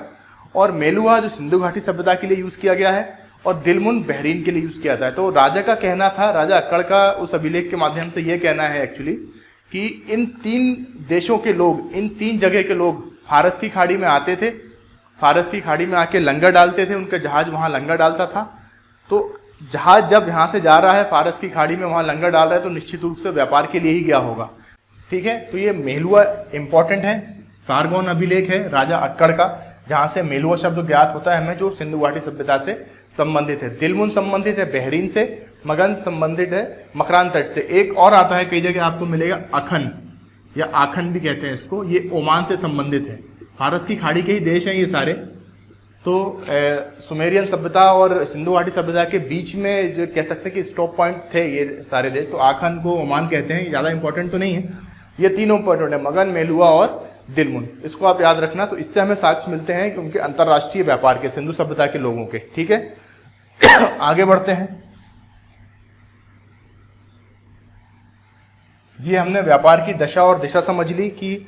A: और मेलुहा जो सिंधु घाटी सभ्यता के लिए यूज किया गया है, और दिलमुन बहरीन के लिए यूज किया जाता है। तो राजा का कहना था, राजा अक्कड़ का उस अभिलेख के माध्यम से यह कहना है एक्चुअली कि इन 3 देशों के लोग, इन 3 जगह के लोग फारस की खाड़ी में आते थे, फारस की खाड़ी में आके लंगर डालते थे, उनका जहाज वहाँ लंगर डालता था। तो जहाज जब यहाँ से जा रहा है फारस की खाड़ी में, वहाँ लंगर डाल रहा है, तो निश्चित रूप से व्यापार के लिए ही गया होगा, ठीक है। तो ये मेलुहा इंपॉर्टेंट है, सारगोन अभिलेख है राजा अक्कड़ का, जहाँ से मेलुहा शब्द ज्ञात होता है हमें, जो सिंधु घाटी सभ्यता से संबंधित है, दिलमुन संबंधित है बहरीन से, मगन संबंधित है मकरान तट से। एक और आता है, कई जगह आपको मिलेगा अखन या आखन भी कहते हैं इसको, ये ओमान से संबंधित है। फारस की खाड़ी के ही देश हैं ये सारे। तो सुमेरियन सभ्यता और सिंधु घाटी सभ्यता के बीच में जो कह सकते हैं कि स्टॉप पॉइंट थे ये सारे देश। तो आखन को ओमान कहते हैं, ज़्यादा इंपॉर्टेंट तो नहीं है। ये तीनों इंपॉर्टेंट है, मगन, मेलुआ और दिलमुन, इसको आप याद रखना। तो इससे हमें साक्ष्य मिलते हैं कि उनके अंतर्राष्ट्रीय व्यापार के, सिंधु सभ्यता के लोगों के। ठीक है, आगे बढ़ते हैं। ये हमने व्यापार की दशा और दिशा समझ ली कि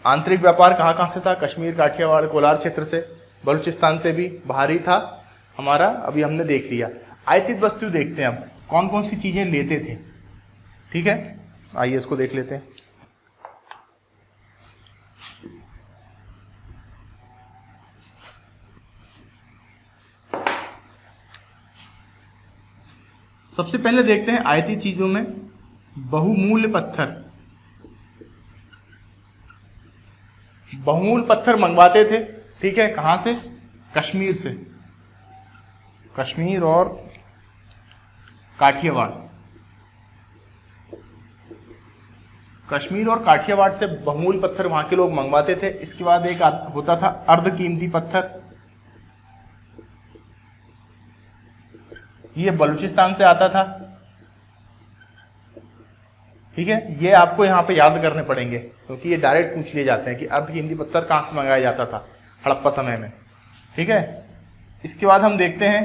A: आंतरिक व्यापार कहाँ कहाँ से था, कश्मीर, काठियावाड़, कोलार क्षेत्र से, बलूचिस्तान से भी बाहरी था हमारा, अभी हमने देख लिया। आयातित वस्तु देखते हैं अब कौन कौन सी चीज़ें लेते थे। ठीक है, आइए इसको देख लेते हैं। सबसे पहले देखते हैं आयातित चीजों में बहुमूल्य पत्थर। बहुमूल्य पत्थर मंगवाते थे। ठीक है, कहां से? कश्मीर से, कश्मीर और काठियावाड़। कश्मीर और काठियावाड़ से बहुमूल्य पत्थर वहां के लोग मंगवाते थे। इसके बाद एक होता था अर्ध कीमती पत्थर, ये बलूचिस्तान से आता था। ठीक है, ये आपको यहाँ पे याद करने पड़ेंगे क्योंकि ये डायरेक्ट पूछ लिए जाते हैं कि अर्ध कीमती पत्थर कहाँ से मंगाया जाता था हड़प्पा समय में। ठीक है, इसके बाद हम देखते हैं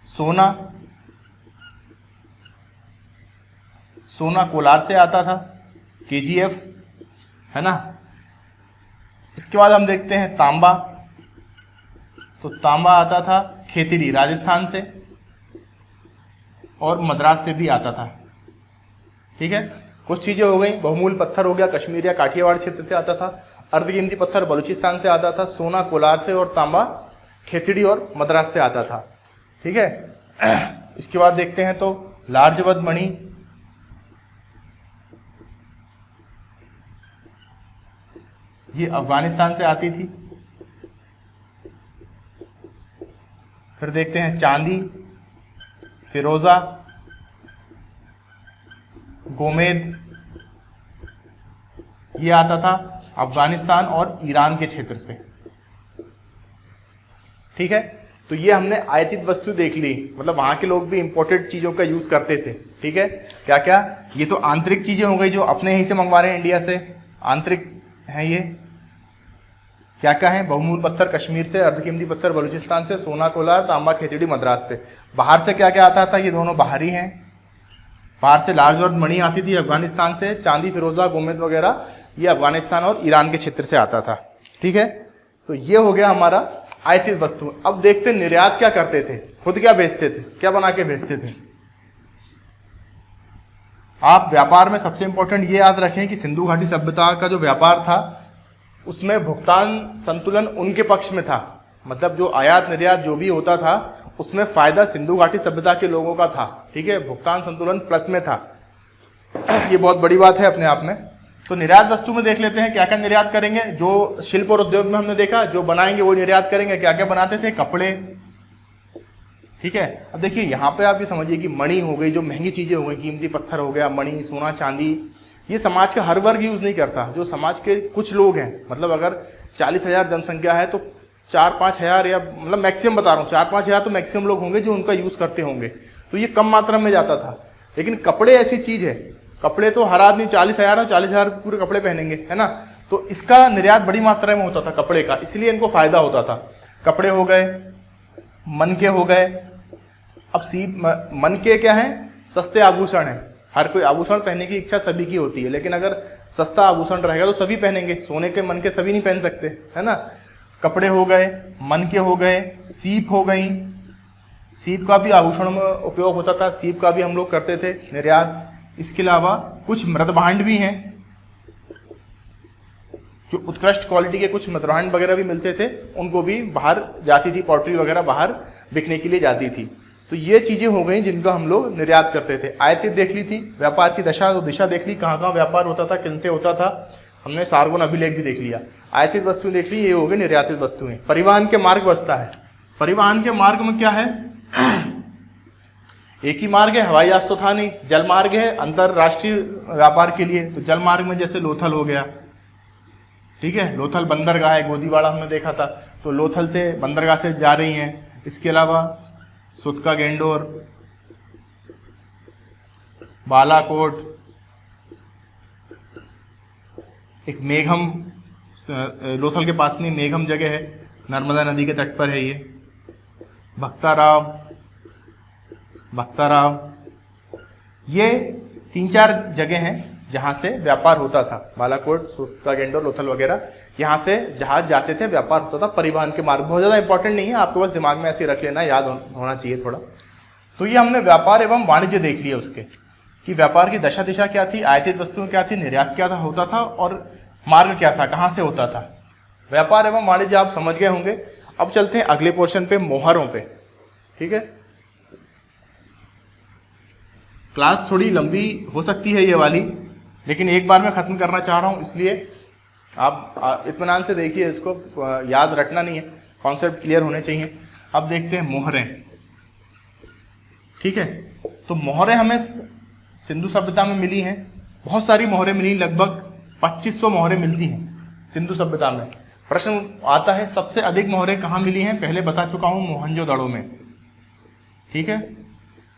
A: सोना। सोना कोलार से आता था, KGF, है ना। इसके बाद हम देखते हैं तांबा। तो तांबा आता था खेतड़ी, राजस्थान से, और मद्रास से भी आता था। ठीक है, कुछ चीजें हो गई। बहुमूल्य पत्थर हो गया, कश्मीर या काठियावाड़ क्षेत्र से आता था। अर्धकीमती पत्थर बलूचिस्तान से आता था। सोना कोलार से, और तांबा खेतड़ी और मद्रास से आता था। ठीक है, इसके बाद देखते हैं तो लार्जवद मणि, ये अफगानिस्तान से आती थी। फिर देखते हैं चांदी, फिरोजा, गोमेद, ये आता था अफगानिस्तान और ईरान के क्षेत्र से। ठीक है, तो ये हमने आयातित वस्तु देख ली, मतलब वहां के लोग भी इंपोर्टेड चीजों का यूज करते थे। ठीक है, क्या क्या? ये तो आंतरिक चीजें हो गई जो अपने यहीं से मंगवा रहे हैं, इंडिया से, आंतरिक है ये। क्या क्या है? बहुमूल्य पत्थर कश्मीर से, अर्धकीमती पत्थर बलूचिस्तान से, सोना कोलार, तांबा खेतड़ी मद्रास से। बाहर से क्या क्या आता था? ये दोनों बाहरी हैं। बाहर से लार्जवद मणि आती थी अफगानिस्तान से, चांदी, फिरोजा, गोमेद वगैरह ये अफगानिस्तान और ईरान के क्षेत्र से आता था। ठीक है, तो ये हो गया हमारा आयातित वस्तु। अब देखते निर्यात क्या करते थे, खुद क्या बेचते थे, क्या बना के बेचते थे। आप व्यापार में सबसे इंपॉर्टेंट ये याद रखें कि सिंधु घाटी सभ्यता का जो व्यापार था उसमें भुगतान संतुलन उनके पक्ष में था। मतलब जो आयात निर्यात जो भी होता था उसमें फायदा सिंधु घाटी सभ्यता के लोगों का था। ठीक है, भुगतान संतुलन प्लस में था। ये बहुत बड़ी बात है अपने आप में। तो निर्यात वस्तु में देख लेते हैं क्या क्या निर्यात करेंगे। जो शिल्प और उद्योग में हमने देखा, जो बनाएंगे वो निर्यात करेंगे। क्या क्या बनाते थे? कपड़े। ठीक है, अब देखिए यहाँ पे आप ये समझिए कि मणि हो गई, जो महंगी चीजें हो गई, कीमती पत्थर हो गया, मणि, सोना, चांदी, ये समाज का हर वर्ग यूज नहीं करता। जो समाज के कुछ लोग हैं, मतलब अगर 40,000 जनसंख्या है तो 4-5 हज़ार, या मतलब मैक्सिमम बता रहा हूँ 4-5 हज़ार तो मैक्सिमम लोग होंगे जो उनका यूज करते होंगे। तो ये कम मात्रा में जाता था। लेकिन कपड़े ऐसी चीज है, कपड़े तो हर आदमी 40,000 और 40,000 पूरे कपड़े पहनेंगे, है ना। तो इसका निर्यात बड़ी मात्रा में होता था कपड़े का, इसलिए इनको फायदा होता था। कपड़े हो गए, मनके हो गए। अब मनके क्या है? सस्ते आभूषण है। हर कोई आभूषण पहनने की इच्छा सभी की होती है, लेकिन अगर सस्ता आभूषण रहेगा तो सभी पहनेंगे। सोने के मनके सभी नहीं पहन सकते, है ना। कपड़े हो गए, मनके हो गए, सीप हो गई। सीप का भी आभूषण में उपयोग होता था, सीप का भी हम लोग करते थे निर्यात। इसके अलावा कुछ मृदभांड भी हैं, जो उत्कृष्ट क्वालिटी के कुछ मृदभांड वगैरह भी मिलते थे, उनको भी बाहर जाती थी, पॉटरी वगैरह बाहर बिकने के लिए जाती थी। तो ये चीजें हो गई जिनका हम लोग निर्यात करते थे। आयातित देख ली थी, व्यापार की दशा और दिशा देख ली, कहाँ कहाँ व्यापार होता था, किनसे होता था। हमने सार्गुन अभिलेख भी देख लिया। आयातित वस्तुएं देख ली, ये हो गई निर्यातित वस्तुएं। परिवहन के मार्ग बसता है, परिवहन के मार्ग में क्या है? एक ही मार्ग है, हवाई जहाज तो था नहीं, जल मार्ग है अंतरराष्ट्रीय व्यापार के लिए। तो जल मार्ग में जैसे लोथल हो गया, ठीक है, लोथल बंदरगाह है, गोदीवाड़ा हमने देखा था, तो लोथल से बंदरगाह से जा रही हैं। इसके अलावा सुतका गेंडोर, बालाकोट, एक मेघम, लोथल के पास में मेघम जगह है, नर्मदा नदी के तट पर है ये। भक्ताराव, ये 3-4 जगह हैं जहाँ से व्यापार होता था। बालाकोट, सुतका गेंडोर, लोथल वगैरह, यहाँ से जहाज जाते थे, व्यापार होता था। परिवहन के मार्ग बहुत ज़्यादा इंपॉर्टेंट नहीं है, आपको बस दिमाग में ऐसे रख लेना, याद होना चाहिए थोड़ा। तो ये हमने व्यापार एवं वाणिज्य देख लिया उसके, कि व्यापार की दशा दिशा क्या थी, आयातित वस्तुएं क्या थी, निर्यात क्या था होता था, और मार्ग क्या था, कहाँ से होता था। व्यापार एवं वाणिज्य आप समझ गए होंगे। अब चलते हैं अगले पोर्शन पे, मोहरों पे। ठीक है, क्लास थोड़ी लंबी हो सकती है ये वाली, लेकिन एक बार मैं ख़त्म करना चाह रहा हूँ, इसलिए आप इत्मीनान से देखिए, इसको याद रखना नहीं है, कॉन्सेप्ट क्लियर होने चाहिए। अब देखते हैं मोहरें। ठीक है, तो मोहरें हमें सिंधु सभ्यता में मिली हैं, बहुत सारी मोहरें मिली, लगभग 2500 मोहरें मिलती हैं सिंधु सभ्यता में। प्रश्न आता है सबसे अधिक मोहरें कहाँ मिली हैं? पहले बता चुका हूँ, मोहनजोदड़ो में। ठीक है,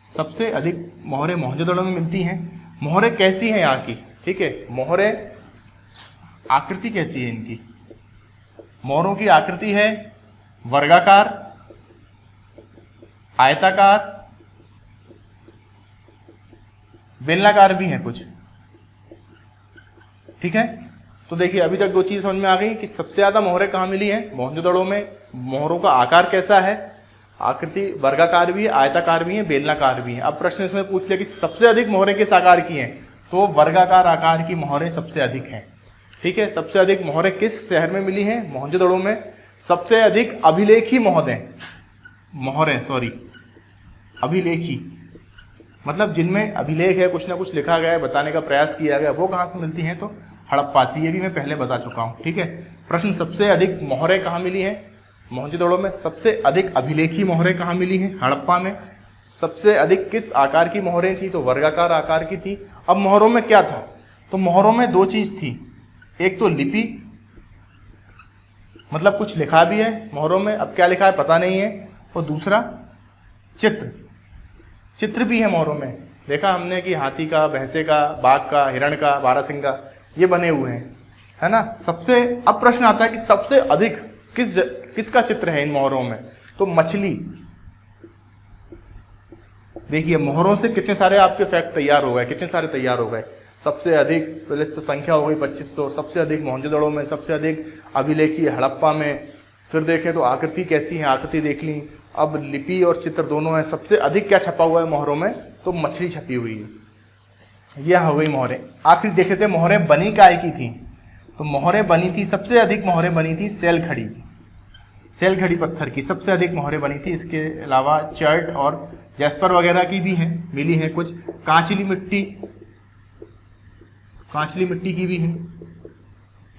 A: सबसे अधिक मोहरें मोहनजोदड़ो में मिलती हैं। मोहरें कैसी हैं यहाँ की? ठीक है, मोहरें आकृति कैसी है इनकी? मोहरों की आकृति है वर्गाकार, आयताकार, बेलनाकार भी है कुछ। ठीक है, तो देखिए अभी तक 2 चीज समझ में आ गई कि सबसे ज्यादा मोहरें कहाँ मिली हैं, मोहनजोदड़ो में। मोहरों का आकार कैसा है? आकृति वर्गाकार भी है, आयताकार भी है, बेलनाकार भी है। अब प्रश्न इसमें पूछ लिया कि सबसे अधिक मोहरें किस आकार की हैं, तो वर्गाकार आकार की मोहरें सबसे अधिक हैं। ठीक है, सबसे अधिक मोहरें किस शहर में मिली हैं? मोहनजोदड़ो में। सबसे अधिक अभिलेखी अभिलेखी मतलब जिनमें अभिलेख है, कुछ ना कुछ लिखा गया है, बताने का प्रयास किया गया, वो कहाँ से मिलती हैं? तो हड़प्पासी, ये भी मैं पहले बता चुका हूँ। ठीक है, प्रश्न सबसे अधिक मोहरें कहाँ मिली हैं? मोहनजोदड़ो में। सबसे अधिक अभिलेखी मोहरें कहाँ मिली हैं? हड़प्पा में। सबसे अधिक किस आकार की मोहरें थी? तो वर्गाकार आकार की थी। अब मोहरों में क्या था? तो मोहरों में 2 चीज थी, एक तो लिपि, मतलब कुछ लिखा भी है मोहरों में, अब क्या लिखा है पता नहीं है, और दूसरा चित्र भी है मोहरों में। देखा हमने कि हाथी का, भैंसे का, बाघ का, हिरण का, बारहसिंगा, ये बने हुए हैं, है ना। सबसे, अब प्रश्न आता है कि सबसे अधिक किसका चित्र है इन मोहरों में? तो मछली। देखिए मोहरों से कितने सारे आपके फैक्ट तैयार हो गए, कितने सारे तैयार हो गए। सबसे अधिक, पहले तो संख्या हो गई 2500, सबसे अधिक मोहनजोदड़ो में, सबसे अधिक अभिलेखी हड़प्पा में। फिर देखें तो आकृति कैसी है, आकृति देख ली। अब लिपि और चित्र दोनों है। सबसे अधिक क्या छपा हुआ है मोहरों में? तो मछली छपी हुई है। यह हो गई मोहरें। आखिर देखे थे मोहरें बनी काय की थी, तो मोहरें बनी थी, सबसे अधिक मोहरें बनी थी सेलखड़ी की, सेलखड़ी पत्थर की सबसे अधिक मोहरें बनी थी। इसके अलावा चर्ट और जैस्पर वगैरह की भी हैं, मिली हैं कुछ। कांचली मिट्टी की भी है।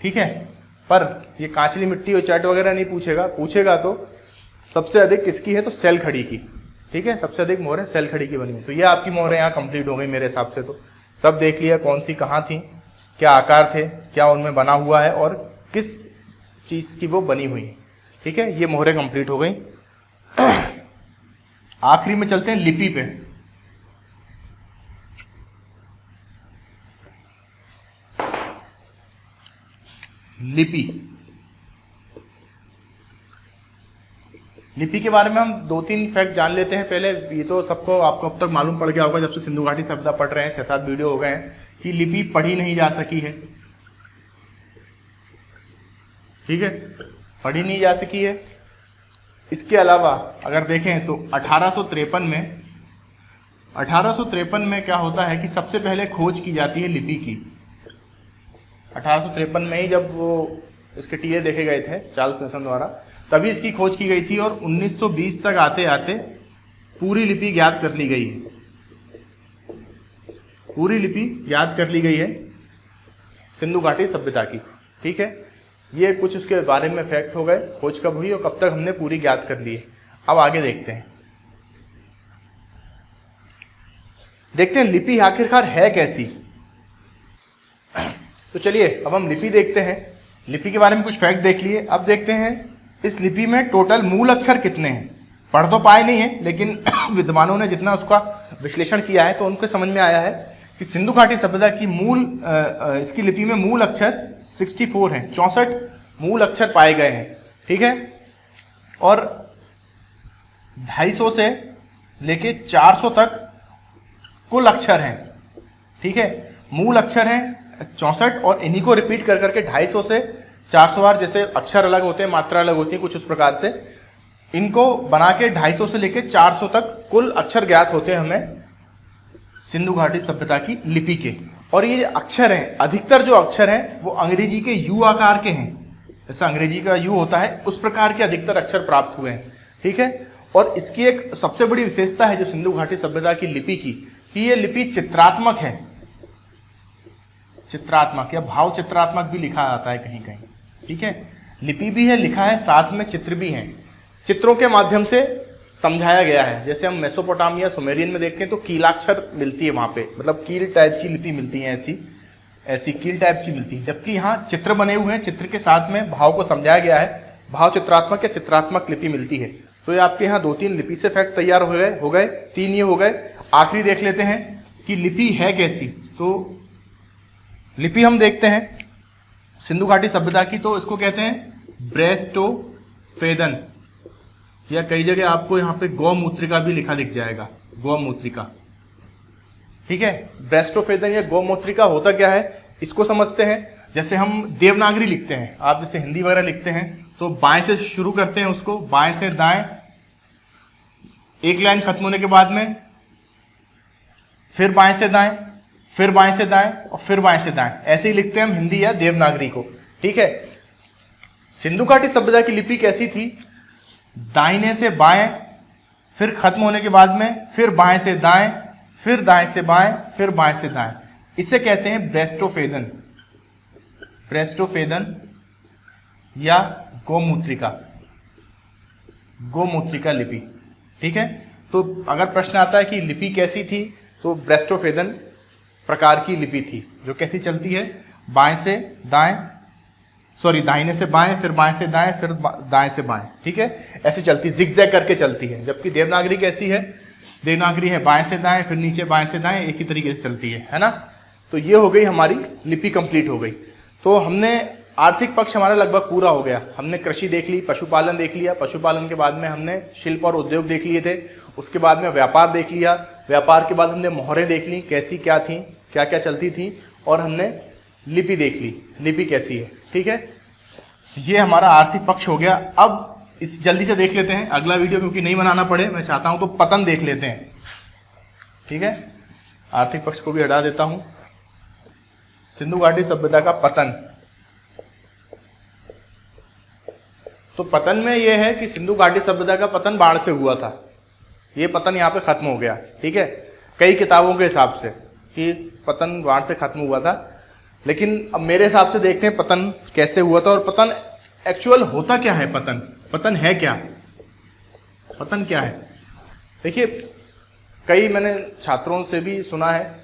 A: ठीक है, पर ये कांचली मिट्टी और चर्ट वगैरह नहीं पूछेगा तो सबसे अधिक किसकी है? तो सेलखड़ी की। ठीक है, सबसे अधिक मोहरें सेलखड़ी की बनी है। तो ये आपकी मोहरें यहाँ कंप्लीट हो गई मेरे हिसाब से। तो सब देख लिया कौन सी कहाँ थी, क्या आकार थे, क्या उनमें बना हुआ है और किस चीज़ की वो बनी हुई है। ठीक है, ये मोहरें कंप्लीट हो गई। आखिरी में चलते हैं लिपि पे। लिपि के बारे में हम 2-3 फैक्ट जान लेते हैं पहले। ये तो सबको, आपको अब तक मालूम पड़ गया होगा जब से सिंधु घाटी सभ्यता पढ़ रहे हैं, 6-7 वीडियो हो गए हैं, कि लिपि पढ़ी नहीं जा सकी है। ठीक है, पढ़ी नहीं जा सकी है। इसके अलावा अगर देखें तो 1853 में क्या होता है कि सबसे पहले खोज की जाती है लिपि की। 1853 में ही जब वो इसके टीले देखे गए थे चार्ल्स मेसन द्वारा, तभी इसकी खोज की गई थी, और 1920 तक आते आते पूरी लिपि ज्ञात कर ली गई है। पूरी लिपि ज्ञात कर ली गई है सिंधु घाटी सभ्यता की। ठीक है, ये कुछ उसके बारे में फैक्ट हो गए, खोज कब हुई और कब तक हमने पूरी ज्ञात कर ली है। अब आगे देखते हैं लिपि आखिरकार है कैसी। तो चलिए अब हम लिपि देखते हैं। लिपि के बारे में कुछ फैक्ट देख लिए। अब देखते हैं इस लिपि में टोटल मूल अक्षर कितने हैं। पढ़ तो पाए नहीं है, लेकिन विद्वानों ने जितना उसका विश्लेषण किया है तो उनको समझ में आया है कि सिंधु घाटी सभ्यता की इसकी लिपि में मूल अक्षर 64 हैं, 64 मूल अक्षर पाए गए हैं। ठीक है, और 250 से लेके 400 तक कुल अक्षर हैं। ठीक है, मूल अक्षर हैं 64 और इन्हीं को रिपीट कर करके 250 से 400 बार, जैसे अक्षर अलग होते हैं, मात्रा अलग होती है, कुछ उस प्रकार से इनको बना के 250 से लेके 400 तक कुल अक्षर ज्ञात होते हैं हमें सिंधु घाटी सभ्यता की लिपि के। और ये अक्षर हैं, अधिकतर जो अक्षर हैं वो अंग्रेजी के यू आकार के हैं, जैसा अंग्रेजी का यू होता है उस प्रकार के अधिकतर अक्षर प्राप्त हुए हैं। ठीक है, और इसकी एक सबसे बड़ी विशेषता है जो सिंधु घाटी सभ्यता की लिपि की, कि ये लिपि चित्रात्मक है। चित्रात्मक या भाव चित्रात्मक भी लिखा जाता है कहीं कहीं। ठीक है, लिपि भी है, लिखा है, साथ में चित्र भी हैं। चित्रों के माध्यम से समझाया गया है। जैसे हम मेसोपोटामिया सुमेरियन में देखते हैं तो कीलाक्षर मिलती है वहां पे, मतलब कील टाइप की लिपि मिलती है, ऐसी कील टाइप की मिलती है। जबकि यहाँ चित्र बने हुए हैं, चित्र के साथ में भाव को समझाया गया है, भाव चित्रात्मक या चित्रात्मक लिपि मिलती है। तो ये आपके यहाँ 2-3 लिपि से फैक्ट तैयार हो गए 3 ये हो गए। आखिरी देख लेते हैं कि लिपि है कैसी। तो लिपि हम देखते हैं सिंधु घाटी सभ्यता की, तो इसको कहते हैं ब्रेस्टोफेदन, या कई जगह आपको यहाँ पे गौमूत्रिका भी लिखा दिख जाएगा, गौमूत्रिका। ठीक है, ब्रेस्टोफेदन या गौमूत्रिका होता क्या है इसको समझते हैं। जैसे हम देवनागरी लिखते हैं, आप जैसे हिंदी वगैरह लिखते हैं तो बाएं से शुरू करते हैं उसको, बाएं से दाएं, एक लाइन खत्म होने के बाद में फिर बाएं से दाएं, फिर बाएं से दाएं और फिर बाएं से दाएं, ऐसे ही लिखते हैं हम हिंदी या देवनागरी को। ठीक है, सिंधु घाटी सभ्यता की लिपि कैसी थी, दाहिने से बाएं, फिर खत्म होने के बाद में फिर बाएं से दाएं, फिर दाएं से बाएं, फिर बाएं से दाएं। इसे कहते हैं ब्रेस्टोफेदन, ब्रेस्टोफेदन या गोमूत्रिका, गोमूत्रिका लिपि। ठीक है, तो अगर प्रश्न आता है कि लिपि कैसी थी, तो ब्रेस्टोफेदन प्रकार की लिपि थी, जो कैसी चलती है, बाएं से दाएं, दाहिने से बाएं, फिर बाएं से दाएं, फिर दाएं से बाएं। ठीक है, ऐसी चलती, जिगजैग करके चलती है। जबकि देवनागरी कैसी है, देवनागरी है बाएं से दाएं, फिर नीचे बाएं से दाएं, एक ही तरीके से चलती है ना। तो ये हो गई हमारी लिपि कंप्लीट हो गई। तो हमने आर्थिक पक्ष हमारा लगभग पूरा हो गया। हमने कृषि देख ली, पशुपालन देख लिया, पशुपालन के बाद में हमने शिल्प और उद्योग देख लिए थे, उसके बाद में व्यापार देख लिया, व्यापार के बाद हमने मोहरें देख ली कैसी क्या थी, क्या क्या चलती थी, और हमने लिपि देख ली, लिपि कैसी है। ठीक है, ये हमारा आर्थिक पक्ष हो गया। अब इस जल्दी से देख लेते हैं अगला वीडियो, क्योंकि नहीं बनाना पड़े मैं चाहता हूं, तो पतन देख लेते हैं। ठीक है, आर्थिक पक्ष को भी हटा देता हूं। सिंधु घाटी सभ्यता का पतन, तो पतन में यह है कि सिंधु घाटी सभ्यता का पतन बाढ़ से हुआ था। ये पतन यहाँ पे खत्म हो गया। ठीक है, कई किताबों के हिसाब से कि पतन बाढ़ से खत्म हुआ था, लेकिन अब मेरे हिसाब से देखते हैं पतन कैसे हुआ था और पतन एक्चुअल होता क्या है। पतन है क्या, पतन क्या है। देखिए, कई मैंने छात्रों से भी सुना है,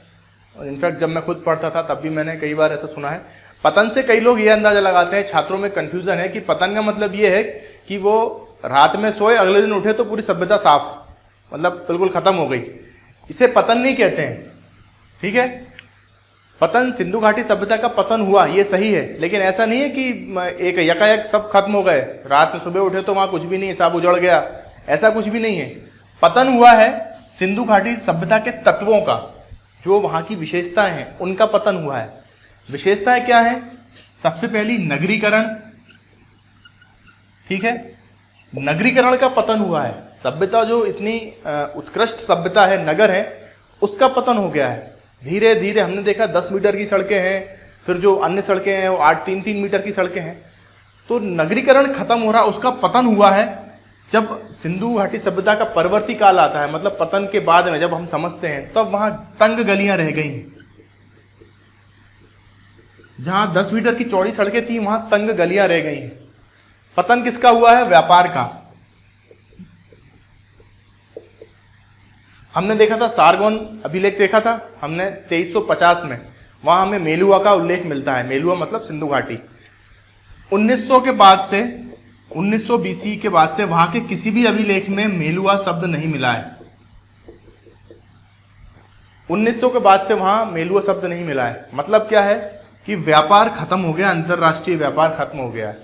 A: और इनफैक्ट जब मैं खुद पढ़ता था तब भी मैंने कई बार ऐसा सुना है। पतन से कई लोग ये अंदाजा लगाते हैं, छात्रों में कन्फ्यूजन है कि पतन का मतलब ये है कि वो रात में सोए, अगले दिन उठे तो पूरी सभ्यता साफ, मतलब बिल्कुल खत्म हो गई। इसे पतन नहीं कहते हैं। ठीक है, पतन, सिंधु घाटी सभ्यता का पतन हुआ ये सही है, लेकिन ऐसा नहीं है कि एक यकायक सब खत्म हो गए, रात में सुबह उठे तो वहां कुछ भी नहीं, सब उजड़ गया, ऐसा कुछ भी नहीं है। पतन हुआ है सिंधु घाटी सभ्यता के तत्वों का, जो वहां की विशेषताएं हैं उनका पतन हुआ है। विशेषताएं क्या है, सबसे पहली नगरीकरण। ठीक है, नगरीकरण का पतन हुआ है। सभ्यता जो इतनी उत्कृष्ट सभ्यता है, नगर है, उसका पतन हो गया है। धीरे धीरे हमने देखा 10 मीटर की सड़कें हैं, फिर जो अन्य सड़कें हैं वो 8-3-3 मीटर की सड़कें हैं। तो नगरीकरण खत्म हो रहा, उसका पतन हुआ है जब सिंधु घाटी सभ्यता का परवर्ती काल आता है, मतलब पतन के बाद में जब हम समझते हैं, तब वहां तंग गलियां रह गई हैं। जहां 10 मीटर की चौड़ी सड़कें थी, वहां तंग गलियां रह गई हैं। पतन किसका हुआ है, व्यापार का। हमने देखा था सारगोन अभिलेख देखा था हमने 2350 में, वहां हमें मेलुआ का उल्लेख मिलता है। मेलुआ मतलब सिंधु घाटी। 1900 के बाद से 1900 बीसी के बाद से वहां के किसी भी अभिलेख में मेलुआ शब्द नहीं मिला है। 1900 के बाद से वहां मेलुआ शब्द नहीं मिला है। मतलब क्या है कि व्यापार खत्म हो गया, अंतरराष्ट्रीय व्यापार खत्म हो गया है।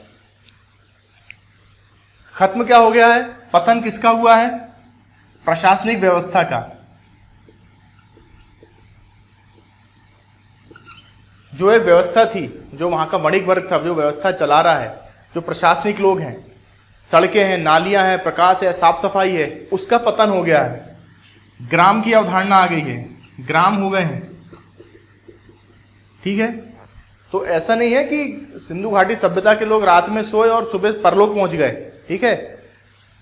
A: खत्म क्या हो गया है? पतन किसका हुआ है? प्रशासनिक व्यवस्था का। जो एक व्यवस्था थी, जो वहां का वणिक वर्ग था, जो व्यवस्था चला रहा है, जो प्रशासनिक लोग हैं, सड़कें हैं, नालियां हैं, प्रकाश है, साफ सफाई है, उसका पतन हो गया है। ग्राम की अवधारणा आ गई है, ग्राम हो गए हैं। ठीक है, तो ऐसा नहीं है कि सिंधु घाटी सभ्यता के लोग रात में सोए और सुबह परलोक पहुंच गए। ठीक है,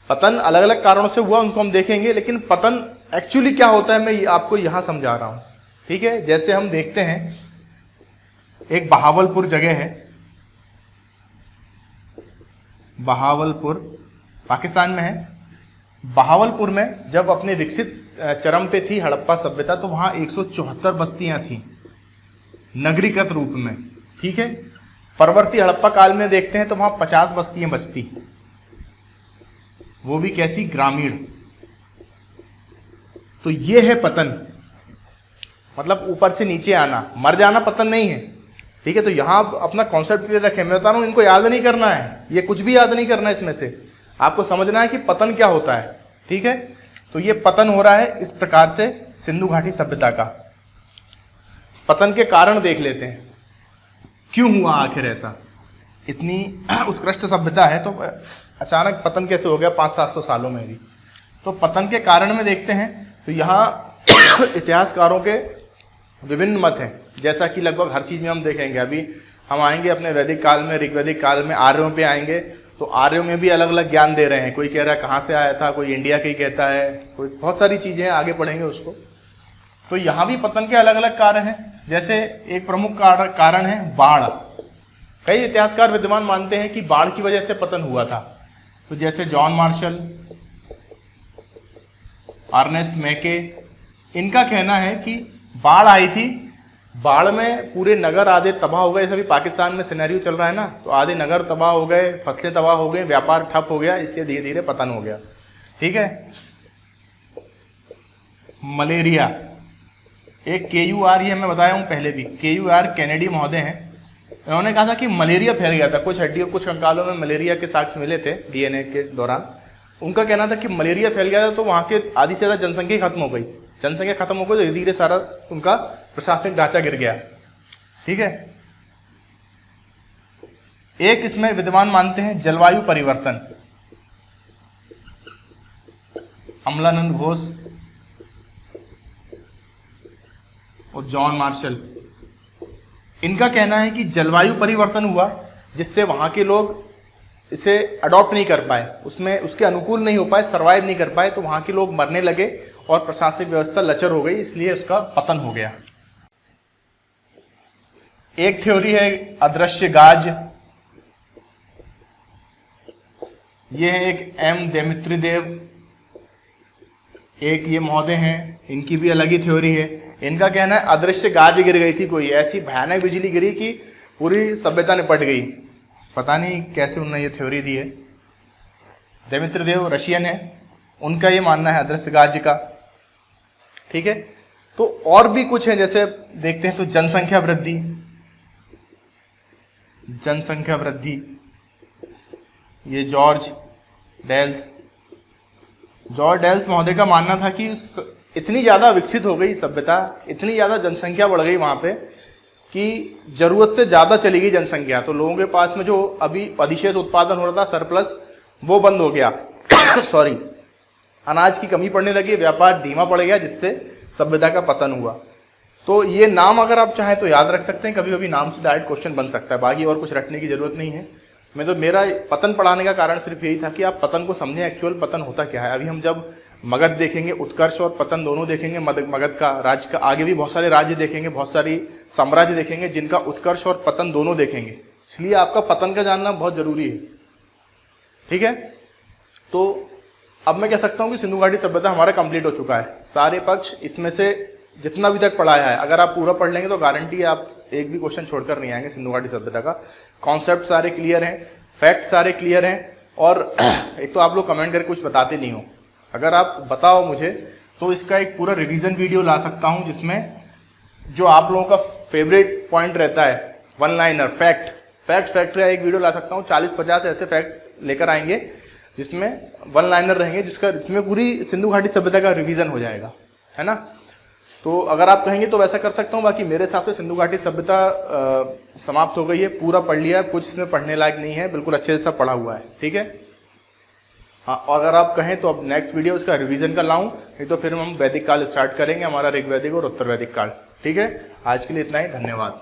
A: पतन अलग अलग कारणों से हुआ, उनको हम देखेंगे, लेकिन पतन एक्चुअली क्या होता है मैं आपको यहां समझा रहा हूं। ठीक है, जैसे हम देखते हैं एक बहावलपुर जगह है, बहावलपुर पाकिस्तान में है। बहावलपुर में जब अपने विकसित चरम पे थी हड़प्पा सभ्यता, तो वहां 174 बस्तियां थी नगरीकृत रूप में। ठीक है, परवर्ती हड़प्पा काल में देखते हैं तो वहां 50 बस्तियां बचती, वो भी कैसी? ग्रामीण। तो ये है पतन, मतलब ऊपर से नीचे आना, मर जाना पतन नहीं है। ठीक है, तो यहां अपना कॉन्सेप्ट क्लियर रखें। मैं बता रहा हूं, इनको याद नहीं करना है, ये कुछ भी याद नहीं करना है, इसमें से आपको समझना है कि पतन क्या होता है। ठीक है, तो ये पतन हो रहा है इस प्रकार से सिंधु घाटी सभ्यता का। पतन के कारण देख लेते हैं, क्यों हुआ आखिर ऐसा? इतनी उत्कृष्ट सभ्यता है तो अचानक पतन कैसे हो गया 500-700 सालों में भी? तो पतन के कारण में देखते हैं तो यहाँ इतिहासकारों के विभिन्न मत हैं, जैसा कि लगभग हर चीज़ में हम देखेंगे। अभी हम आएंगे अपने वैदिक काल में, ऋग्वैदिक काल में, आर्यों पे आएंगे, तो आर्यों में भी अलग अलग ज्ञान दे रहे हैं। कोई कह रहा है कहाँ से आया था, कोई इंडिया का ही कहता है, कोई बहुत सारी चीज़ें हैं, आगे पढ़ेंगे उसको। तो यहाँ भी पतन के अलग अलग कारण हैं। जैसे एक प्रमुख कारण है बाढ़। कई इतिहासकार विद्वान मानते हैं कि बाढ़ की वजह से पतन हुआ था। तो जैसे जॉन मार्शल, अर्नेस्ट मैके, इनका कहना है कि बाढ़ आई थी, बाढ़ में पूरे नगर आधे तबाह हो गए। जैसे अभी पाकिस्तान में सिनेरियो चल रहा है ना, तो आधे नगर तबाह हो गए, फसलें तबाह हो गई, व्यापार ठप हो गया, इसलिए धीरे धीरे पतन हो गया। ठीक है, मलेरिया, एक KUR, ये मैं बताया हूँ पहले भी, KUR कैनेडी महोदय हैं। उन्होंने कहा था कि मलेरिया फैल गया था, कुछ हड्डियों कुछ कंकालों में मलेरिया के साक्ष्य मिले थे DNA के दौरान। उनका कहना था कि मलेरिया फैल गया था, तो वहाँ के आधी से ज़्यादा जनसंख्या खत्म हो गई। जनसंख्या खत्म हो गई तो धीरे धीरे सारा उनका प्रशासनिक ढांचा गिर गया। ठीक है, एक इसमें विद्वान मानते हैं जलवायु परिवर्तन, अमलानंद घोष और जॉन मार्शल। इनका कहना है कि जलवायु परिवर्तन हुआ, जिससे वहां के लोग इसे अडॉप्ट नहीं कर पाए, उसमें उसके अनुकूल नहीं हो पाए, सरवाइव नहीं कर पाए, तो वहां के लोग मरने लगे और प्रशासनिक व्यवस्था लचर हो गई, इसलिए उसका पतन हो गया। एक थ्योरी है अदृश्य गाज, ये है एक M देमित्रिदेव, एक ये महोदय हैं, इनकी भी अलग ही थ्योरी है। इनका कहना है अदृश्य गाज गिर गई थी, कोई ऐसी भयानक बिजली गिरी कि पूरी सभ्यता निपट गई। पता नहीं कैसे उन्होंने ये थ्योरी दी है। देमित्रिदेव रशियन है, उनका ये मानना है अदृश्य गाज का। ठीक है, तो और भी कुछ है, जैसे देखते हैं तो जनसंख्या वृद्धि, जनसंख्या वृद्धि, ये जॉर्ज डेल्स महोदय का मानना था कि इतनी ज़्यादा विकसित हो गई सभ्यता, इतनी ज़्यादा जनसंख्या बढ़ गई वहाँ पे कि ज़रूरत से ज़्यादा चली गई जनसंख्या, तो लोगों के पास में जो अभी अधिशेष उत्पादन हो रहा था, सरप्लस, वो बंद हो गया। सॉरी, अनाज की कमी पड़ने लगी, व्यापार धीमा पड़ गया, जिससे सभ्यता का पतन हुआ। तो ये नाम अगर आप चाहें तो याद रख सकते हैं, कभी कभी नाम से डायरेक्ट क्वेश्चन बन सकता है, बाकी और कुछ रटने की जरूरत नहीं है। मेरा पतन पढ़ाने का कारण सिर्फ यही था कि आप पतन को समझें, एक्चुअल पतन होता क्या है। अभी हम जब मगध देखेंगे, उत्कर्ष और पतन दोनों देखेंगे, मगध का राज्य का, आगे भी बहुत सारे राज्य देखेंगे, बहुत सारी साम्राज्य देखेंगे जिनका उत्कर्ष और पतन दोनों देखेंगे, इसलिए आपका पतन का जानना बहुत जरूरी है। ठीक है, तो अब मैं कह सकता हूँ कि सिंधु घाटी सभ्यता हमारा कंप्लीट हो चुका है। सारे पक्ष इसमें से जितना भी तक पढ़ाया है, अगर आप पूरा पढ़ लेंगे तो गारंटी है आप एक भी क्वेश्चन छोड़कर नहीं आएंगे सिंधु घाटी सभ्यता का। कॉन्सेप्ट सारे क्लियर हैं, फैक्ट सारे क्लियर हैं, और एक तो आप लोग कमेंट करके कुछ बताते नहीं हो। अगर आप बताओ मुझे तो इसका एक पूरा रिवीजन वीडियो ला सकता हूँ, जिसमें जो आप लोगों का फेवरेट पॉइंट रहता है, वन लाइनर, फैक्ट का एक वीडियो ला सकता हूँ। 40-50 ऐसे फैक्ट लेकर आएंगे जिसमें वन लाइनर रहेंगे, जिसमें पूरी सिंधु घाटी सभ्यता का रिवीजन हो जाएगा, है ना। तो अगर आप कहेंगे तो वैसा कर सकता हूँ। बाकी मेरे हिसाब से सिंधु घाटी सभ्यता समाप्त हो गई है, पूरा पढ़ लिया है, कुछ इसमें पढ़ने लायक नहीं है, बिल्कुल अच्छे से सब पढ़ा हुआ है, ठीक है। हाँ, और अगर आप कहें तो अब नेक्स्ट वीडियो इसका रिवीजन का लाऊं, नहीं तो फिर हम वैदिक काल स्टार्ट करेंगे, हमारा ऋग्वैदिक और उत्तर वैदिक काल, ठीक है। आज के लिए इतना ही, धन्यवाद।